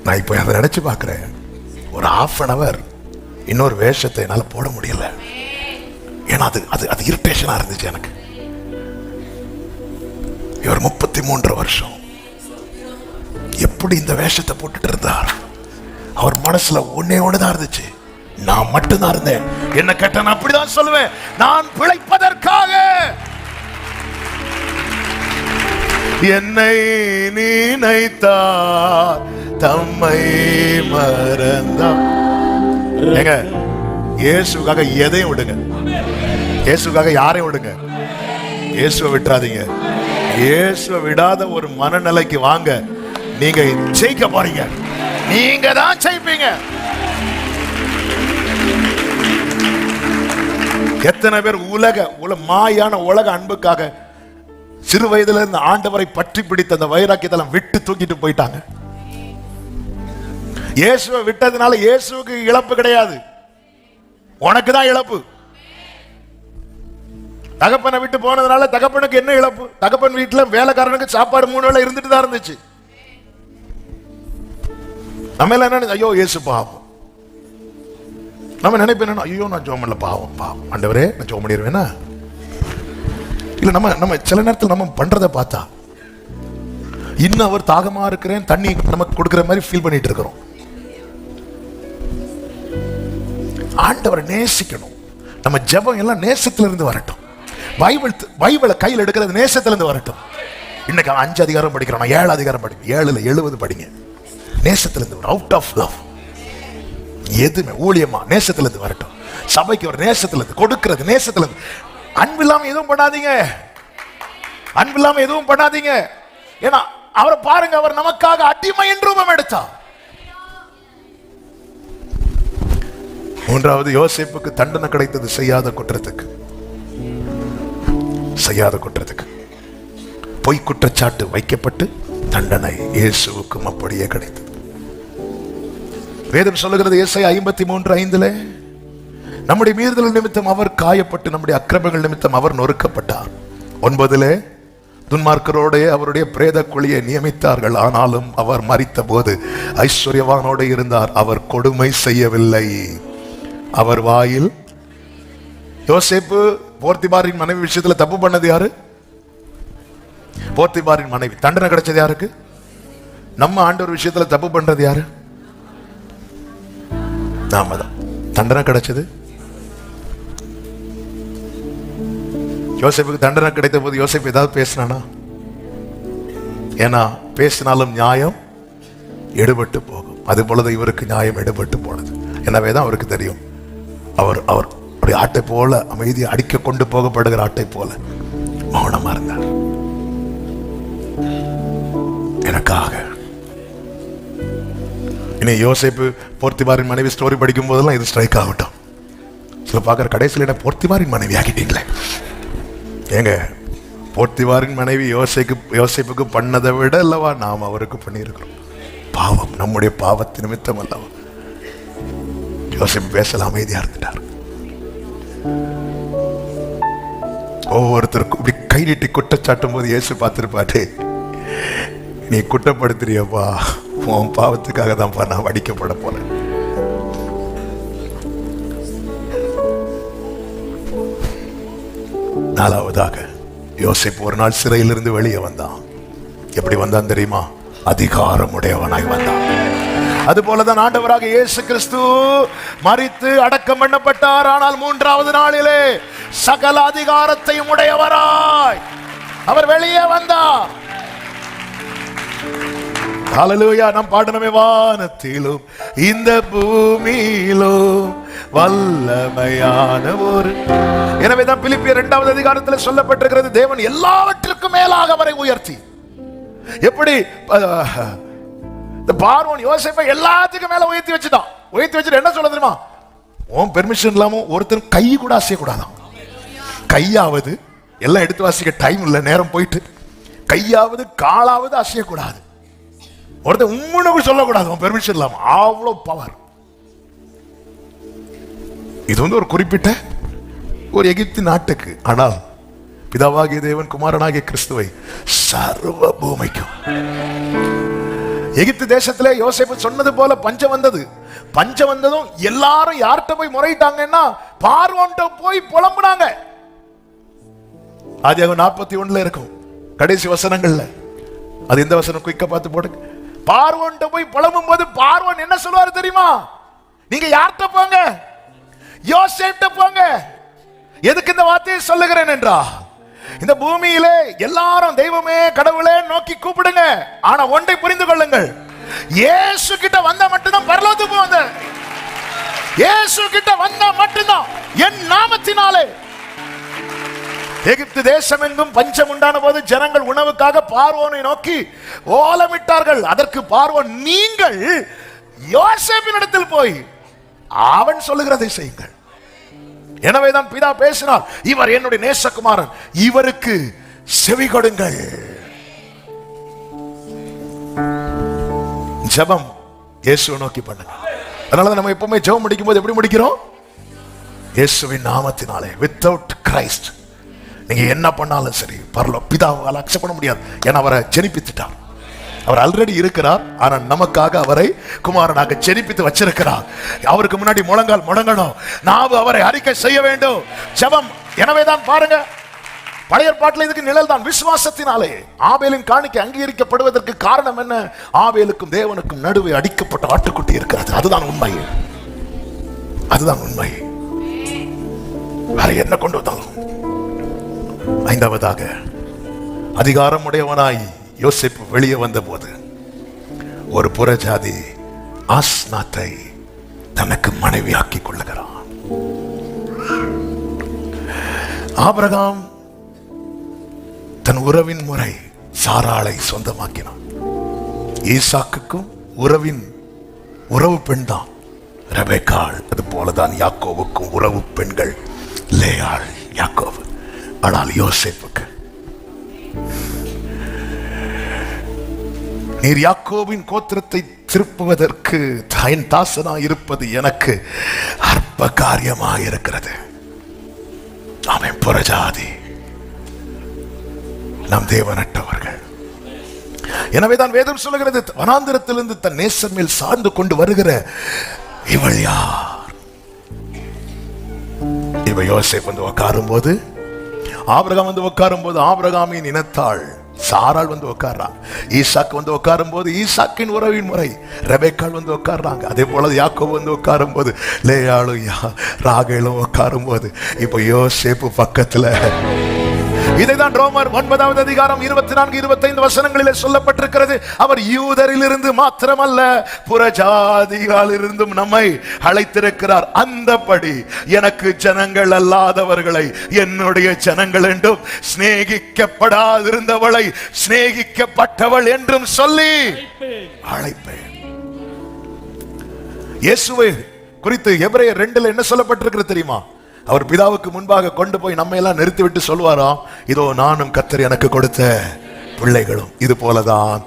நான் இப்போ அதை நினச்சி பார்க்குறேன். ஒரு 1/2 hour இன்னொரு வேஷத்தை என்னால் போட முடியல. ஏன்னா அது இரிட்டேஷனாக இருந்துச்சு எனக்கு. இவர் 33 வருஷம் எப்படி இந்த வேஷத்தை போட்டுட்டு இருந்தார்? அவர் மனசுல ஒன்னே ஒண்ணுதான் இருந்துச்சு, நான் மட்டும்தான் இருந்தேன். என்ன கேட்ட நான் அப்படிதான் சொல்லுவேன், நான் பிழைப்பதற்காக என்னை நினைத்தார் தம்மை மறந்தார். ஏங்க, இயேசுக்காக எதையும் விடுங்க, இயேசுக்காக யாரையும் விடுங்க, இயேசுவை விட்டுறாதீங்க. இயேசுவை விடாத ஒரு மனநிலைக்கு வாங்க, நீங்க ஜெயிக்க போறீங்க. நீங்க தான் ஜெயிப்பீங்க. எத்தனை பேர் மாயான உலக அன்புக்காக சிறு வயதுல இருந்து ஆண்டவரை பற்றி பிடித்த அந்த வைராக்கியத்தெல்லாம் விட்டு தூக்கிட்டு போயிட்டாங்க. இயேசுவை விட்டதுனால இயேசுவுக்கு இழப்பு கிடையாது, உனக்கு தான் இழப்பு. தகப்பனை விட்டு போனதுனால தகப்பனுக்கு என்ன இழப்பு? தகப்பன் வீட்டுல வேலைக்காரனுக்கு சாப்பாடு 3 வேளை இருந்துட்டு தான் இருந்துச்சு. நம்ம எல்லாம் என்ன, ஐயோ இயேசு பாவம். நம்ம நினைப்பேன், ஐயோ நான் ஜோம் பண்ணல, பாவம் பாவம், ஆண்டவரே நான் ஜோம் பண்ணிடுவேனா? இல்ல நம்ம சில நேரத்தில் நம்ம பண்றதை பார்த்தா இன்னும் அவர் தாகமா இருக்கிறேன் தண்ணி நமக்கு கொடுக்கிற மாதிரி ஃபீல் பண்ணிட்டு இருக்கிறோம். ஆண்டவரை நேசிக்கணும். நம்ம ஜெபம் எல்லாம் நேசத்திலிருந்து வரட்டும். பைபிளை கையில் எடுக்கிறது நேசத்திலிருந்து வரட்டும். இன்னைக்கு 5 அதிகாரம் படிக்கிறோம், 7 அதிகாரம் படிக்கும், 7ல் 70 படிங்க. நேசத்திலிருந்து வரும், அவுட் ஆஃப் லவ். எதுவுமே ஊழியமா நேசத்திலிருந்து வரட்டும். சபைக்கு ஒரு நேசத்திலிருந்து கொடுக்கிறது, நேசத்திலிருந்து. அன்பு இல்லாம எதுவும் பண்ணாதீங்க, அன்பு இல்லாம எதுவும் பண்ணாதீங்க. ஏன்னா அவரை பாருங்க, அவர் நமக்காக அடிமையின் ரூபம் எடுத்தார். 3வது, யோசேப்புக்கு தண்டனை கிடைத்தது செய்யாத குற்றத்துக்கு. பொய் குற்றச்சாட்டு வைக்கப்பட்டு தண்டனை இயேசுவுக்கும் அப்படியே கிடைத்தது. வேதம் சொல்லுகிறது, ஏசாயா 53:5, நம்முடைய மீறுதல் நிமித்தம் அவர் காயப்பட்டு நம்முடைய அக்கிரமங்கள் நிமித்தம் அவர் நொறுக்கப்பட்டார். 9, துன்மார்க்கரோட அவருடைய பிரேத குழியை நியமித்தார்கள், ஆனாலும் அவர் மரித்த போது ஐஸ்வர்யவானோடு இருந்தார், அவர் கொடுமை செய்யவில்லை, அவர் வாயில். யோசேப்பு போர்த்திபாரின் மனைவி விஷயத்துல தப்பு பண்ணது யாரு? போர்த்திபாரின் மனைவி. தண்டனை கிடைச்சது யாருக்கு? நம்ம ஆண்டவர் விஷயத்துல தப்பு பண்றது யாரு? நாம தான். தண்டனை கிடைச்சது யோசேப்புக்கு. தண்டனை கிடைத்த போது யோசேப்பு ஏதாவது பேசினானா? ஏன்னா பேசினாலும் நியாயம் எடுபட்டு போகும். அது போலதான் இவருக்கு நியாயம் எடுபட்டு போனது. எனவேதான் அவருக்கு தெரியும், அவர் ஆட்டை போல அமைதியை அடிக்க கொண்டு போகப்படுகிற ஆட்டை போல மௌனமா இருந்தார் எனக்காக. இனி யோசேப்பு போர்த்திபாரின் மனைவி ஸ்டோரி படிக்கும் போதெல்லாம் இது ஸ்ட்ரைக் ஆகட்டும். சில பார்க்குற கடைசியில் என்ன போர்த்திபாரின் மனைவி ஆகிட்டீங்களே. ஏங்க, போர்த்திபாரின் மனைவி யோசேப்புக்கு பண்ணதை விட அல்லவா நாம் அவருக்கு பண்ணியிருக்கிறோம். பாவம், நம்முடைய பாவத்தின் நிமித்தம் அல்லவா. யோசேப்பு பேசல, அமைதியா இருந்துட்டார். ஒவ்வொருத்தருக்கும் இப்படி கை கை நீட்டி குற்றச்சாட்டும் போது இயேசு பார்த்திருப்பாரு, நீ குற்றப்படுத்துறியப்பா, உன் பாவத்துக்காக தான்ப்பா நான் வடிக்கப்பட போறேன். நாலாவதாக, யோசேப்பு ஒரு நாள் சிறையிலிருந்து வெளியே வந்தான். எப்படி வந்தான் தெரியுமா? அதிகாரமுடையவனாய் வந்தான். அதுபோலதான் ஆண்டவராக இயேசு கிறிஸ்து மரித்து அடக்கம் பண்ணப்பட்டார். ஆனால் மூன்றாவது நாளிலே சகல அதிகாரத்தையும் உடையவராய் அவர் வெளியே வந்தார். ஹல்லேலூயா. நாம் பாடணுமே, வானத்திலும் இந்த பூமியிலும் வல்லமையான ஒரு. எனவேதான் பிலிப்பியர் 2வது அதிகாரத்தில் சொல்லப்பட்டிருக்கிறது, தேவன் எல்லாவற்றிற்கும் மேலாக அவரை உயர்த்தி. எப்படி பார்வோன் யோசேப்பை எல்லாத்துக்கும் மேல உயர்த்தி வச்சுட்டான். உயர்த்தி வச்சுட்டு என்ன சொல்ல தெரியுமா? உன் பெர்மிஷன் இல்லாம ஒருத்தர் கை கூட அசைய கூடாதான். கையாவது, எல்லாம் எடுத்து வாசிக்க டைம் இல்ல, நேரம் போயிட்டு, கையாவது காலாவது அசையக்கூடாது. ஒருத்தர் உம்முன்னு சொல்லக்கூடாது உன் பெர்மிஷன் இல்லாம. அவ்வளவு பவர். இது வந்து ஒரு குறிப்பிட்ட ஒரு எகிப்து நாட்டுக்கு. ஆனால் பிதாவாகிய தேவன் குமாரனாகிய கிறிஸ்துவை சர்வ பூமிக்கும். எகிப்து தேசத்திலே யோசேப்பு சொன்னது போல பஞ்சம் வந்தது. பஞ்சம் வந்ததும் எல்லாரும் யார்கிட்ட போய் முறையிட்டாங்கன்னா பார்வோன்ட்ட போய் புலம்புனாங்க. ஆதியாகமம் 41 இருக்கும் கடைசி வசனங்கள்ல. அது எந்த வசனம்? குயிக்கா பார்த்து போடுங்க. பார்வோன்ட்ட போய் புலம்பும் போது பார்வோன் என்ன சொல்வாரு தெரியுமா? நீங்க யார்கிட்ட போங்க? யோசேப்ட்ட போங்க. எதுக்கு இந்த வார்த்தையை சொல்லுகிறேன் என்றா, இந்த பூமியிலே எல்லாரும் தெய்வமே கடவுளே நோக்கி கூப்பிடுங்க. ஆனா ஒன்றை புரிந்து கொள்ளுங்கள், இயேசு கிட்ட வந்தா மட்டும்தான் பரலோகத்துக்கு போவாங்க. இயேசு கிட்ட வந்தா மட்டும்தான் என் நாமத்தினாலே. எகிப்து தேசம் எங்கும் பஞ்சம் உண்டான போது ஜனங்கள் உணவுக்காக பார்வோனை நோக்கி ஓலமிட்டார்கள். அதற்கு பார்வோன், நீங்கள் யோசேப்பின் இடத்தில் போய் அவன் சொல்லுகிறதை செய்யுங்கள். எனவேதான் பிதா பேசினார், இவர் என்னுடைய நேசகுமாரன், இவருக்கு செவி கொடுங்கள். ஜெபம் இயேசுவை நோக்கி பண்ணுங்க. அதனால நம்ம எப்பவுமே ஜெபம் முடிக்கும் போது எப்படி முடிக்கிறோம்? இயேசுவின் நாமத்தினாலே. வித்தவுட் கிரைஸ்ட் நீங்க என்ன பண்ணாலும் சரி பிதாவால் அக்செப்ட் பண்ண முடியாது. ஏன்னா அவரை ஜெனிப்பித்துட்டார். அவர் ஆல்ரெடி இருக்கிறார். ஆனா நமக்காக அவரை குமாரனாக ஜெனிப்பித்து வச்சிருக்கிறார். அவருக்கு முன்னாடி முழங்கால் முழங்கணும், நாவு அவரை அறிக்கை செய்ய வேண்டும். ஜெபம். எனவேதான் பாருங்க, பழைய ஏற்பாட்டில் இதுக்கு நிழல் தான். விசுவாசத்தினாலே ஆபேலின் காணிக்கை அங்கீகரிக்கப்படுவதற்கு காரணம் என்ன? ஆபேலுக்கும் தேவனுக்கும் நடுவே அடிக்கப்பட்ட ஆட்டுக்குட்டி இருக்கிறது. அதுதான் உண்மை. அதுதான் உண்மை. வேற என்ன கொண்டு வந்தாலும். ஐந்தாவதாக, அதிகாரம் உடையவனாய் யோசேப்பு வெளியே வந்த போது ஒரு புறஜாதி ஆஸ்நாத்தை தனக்கு மனைவியாக்கி கொள்ளுகிறான். ஆபிரகாம் தன் உறவின் முறை சாராளை சொந்தமாக்கினான். ஈசாக்குக்கும் உறவு பெண் தான் ரெபெக்காள். அது போலதான் யாக்கோவுக்கும் உறவு பெண்கள் லேயாள், யாக்கோவு. ஆனால் யோசேப்புக்கு, நீர் யாக்கோபின் கோத்திரத்தை திருப்புவதற்கு என் தாசனா இருப்பது எனக்கு அற்ப காரியமாக இருக்கிறது. அவன் புறஜாதி, நாம் தேவனற்றவர்கள். எனவேதான் வேதம் சொல்லுகிறது, வனாந்திரத்திலிருந்து தன் நேசர் மேல் சார்ந்து கொண்டு வருகிற இவள் யார்? இவ யோசேப்பு வந்து உட்காரும் போது, ஆபிரகாம் வந்து உட்காரும் போது ஆபிரகாமின் இனத்தாள் சாராள் வந்து உட்கார்றா. ஈசாக்கு வந்து உட்காரும் போது ஈசாக்கின் உறவின் முறை ரெபெக்காள் வந்து உட்கார்றாங்க. அதே போல யாக்கோபு வந்து உட்காரும் போது லேயாளும் ராகேலும் உட்காரும் போது இப்போ யோசேப்பு பக்கத்துல. இதைதான் ரோமர் 9வது அதிகாரம் 24-25 வசனங்களிலே சொல்லப்பட்டிருக்கிறது. அவர் யூதரிலிருந்து மாத்திரமல்ல புறஜாதிகளிலிருந்தும் நம்மை அழைத்திருக்கிறார். அந்தபடி எனக்கு ஜனங்கள் அல்லாதவர்களை என்னுடைய ஜனங்கள் என்றும் சிநேகிக்கப்படாதிருந்தவளை சிநேகிக்கப்பட்டவள் என்றும் சொல்லி அழைப்பேன். இயேசுவை குறித்து எபிரேயர் 2 என்ன சொல்லப்பட்டிருக்கிறது தெரியுமா? அவர் பிதாவுக்கு முன்பாக கொண்டு போய் நம்ம எல்லாம் நிறுத்திவிட்டு சொல்வாராம், இதோ நானும் கர்த்தர் எனக்கு கொடுத்த பிள்ளைகளும். இது போலதான்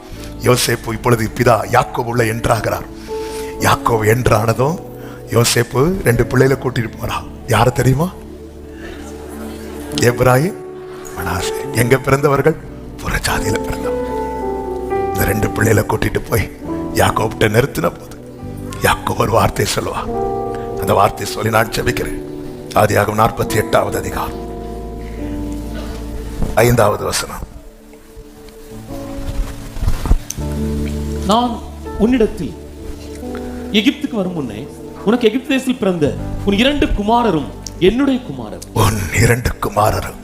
யோசேப்பு இப்பொழுது பிதா யாக்கோபுள்ள என்றாகிறார். யாக்கோபு என்றானதும் யோசேப்பு 2 பிள்ளைகளை கூட்டிட்டு போறான். யார தெரியுமா? எப்ராஹிம், மனாசே. எங்க பிறந்தவர்கள்? புறஜாதியில பிறந்தவர்கள். இந்த 2 பிள்ளைகளை கூட்டிட்டு போய் யாக்கோபிட்ட நிறுத்தின போது யாக்கோபு ஒரு வார்த்தை சொல்லுவார். அந்த வார்த்தை சொல்லி நான் ஜெபிக்கிறேன். ஆதியாகமம் 48வது அதிகாரம் 5வது வசனம். நான் உன்னிடத்தில் எகிப்துக்கு வரும் முன்னே உனக்கு எகிப்து தேசத்தில் பிறந்த உன் 2 குமாரரும் என்னுடைய குமாரர். உன் 2 குமாரரும்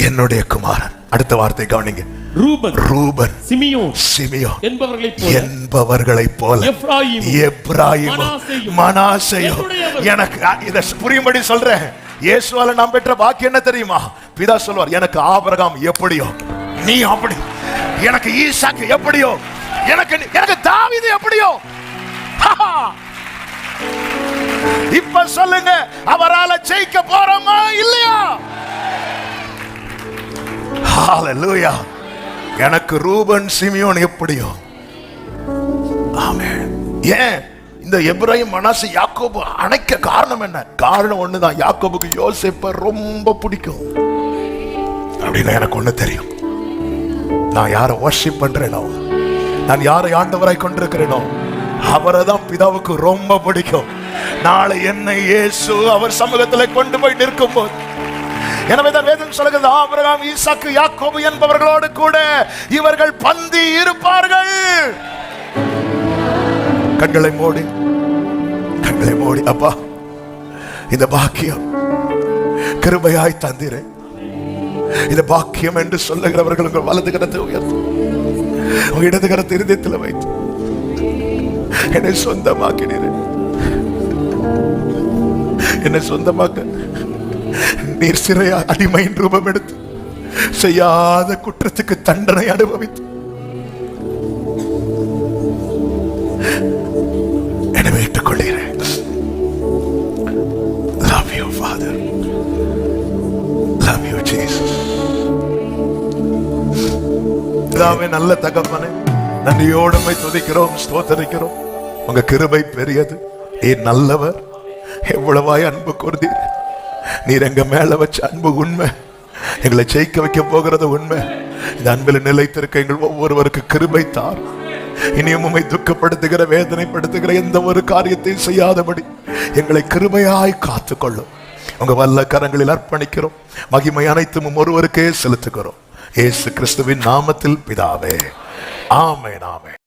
என்னுடைய குமாரர். அடுத்த வார்த்தை கவனிங்க. ரூபன் சிமியோன் என்பவர்களைப் போல எப்ராயிம் மனாசேயும். எனக்கு இதை புரியும்படி சொல்றேன். இயேசுவால நாம் பெற்ற பாக்கியம் என்ன தெரியுமா? பிதா சொல்வார், எனக்கு ஆபிரகாம் எப்படியோ நீ அப்படி, எனக்கு ஈசாக்கு எப்படியோ எனக்கு தாவீது எப்படியோ. இப்ப சொல்லுங்க, அவரால ஜெயிக்க போறோமா இல்லையா? ஹalleluya. எனக்கு ரூபன் சிமியோன் எப்படியோ. ஆமென். ஏன் இந்த எப்ராயிம் மனாசே யாக்கோபு அணைக்க காரணம் என்ன? காரணம் ஒண்ணுதான், யாக்கோபுக்கு யோசேப்பை ரொம்ப பிடிக்கும் அப்படின்னு எனக்கு ஒண்ணு தெரியும். நான் யாரை வர்ஷிப் பண்றேனோ, நான் யாரை ஆண்டவராய் கொண்டிருக்கிறேனோ அவரை தான் பிதாவுக்கு ரொம்ப பிடிக்கும். நாளை என்னை இயேசு அவர் சமூகத்தில் கொண்டு போய் நிற்கும் போது, எனவே தான் வேதம் சொல்கிறது, ஆபிரகாம் ஈசாக்கு யாக்கோபு என்பவர்களோடு கூட இவர்கள் பந்தி இருப்பார்கள். கண்களை மூடி அப்பா, இந்த பாக்கியம் கிருபையாய் தந்தீரே. இந்த பாக்கியம் என்று சொல்லுகிறவர்கள் உங்கள் வலது கரத்தை உயர்த்து, உங்கள் இடது கரத்தை இருதயத்தில் வைத்து என்னை சொந்தமாக்கினீரே. என்னை சொந்தமாக்க நீர் சிறையா அடிமையின் ரூபம் எடுத்து செய்யாத குற்றத்துக்கு தண்டனை அனுபவித்து என்னை ஏற்றுக் கொள்கிறேன். Love you, Father. Love you, Jesus. பிதாவே, நல்ல தகப்பனே, நன்றியோடு உம்மை துதிக்கிறோம், ஸ்தோத்திரிக்கிறோம். உங்க கிருபை பெரியது, நீர் நல்லவர், எவ்வளவாய் அன்பு கூர்ந்தீர். நீர் எங்க மேல வச்ச அன்பு உண்மை, எங்களை ஜெயிக்க வைக்க போகிறது உண்மை. இந்த அன்பில் நிலைத்திருக்க எங்கள் ஒவ்வொருவருக்கு கிருபை தார். இனியும் உம்மை துக்கப்படுத்துகிற, வேதனைப்படுத்துகிற எந்த ஒரு காரியத்தையும் செய்யாதபடி எங்களை கிருபையாய் காத்துக்கொள்ளும். உங்க வல்ல கரங்களில் அர்ப்பணிக்கிறோம். மகிமை அனைத்தும் ஒருவருக்கே செலுத்துகிறோம். இயேசு கிறிஸ்துவின் நாமத்தில் பிதாவே, ஆமென், ஆமென்.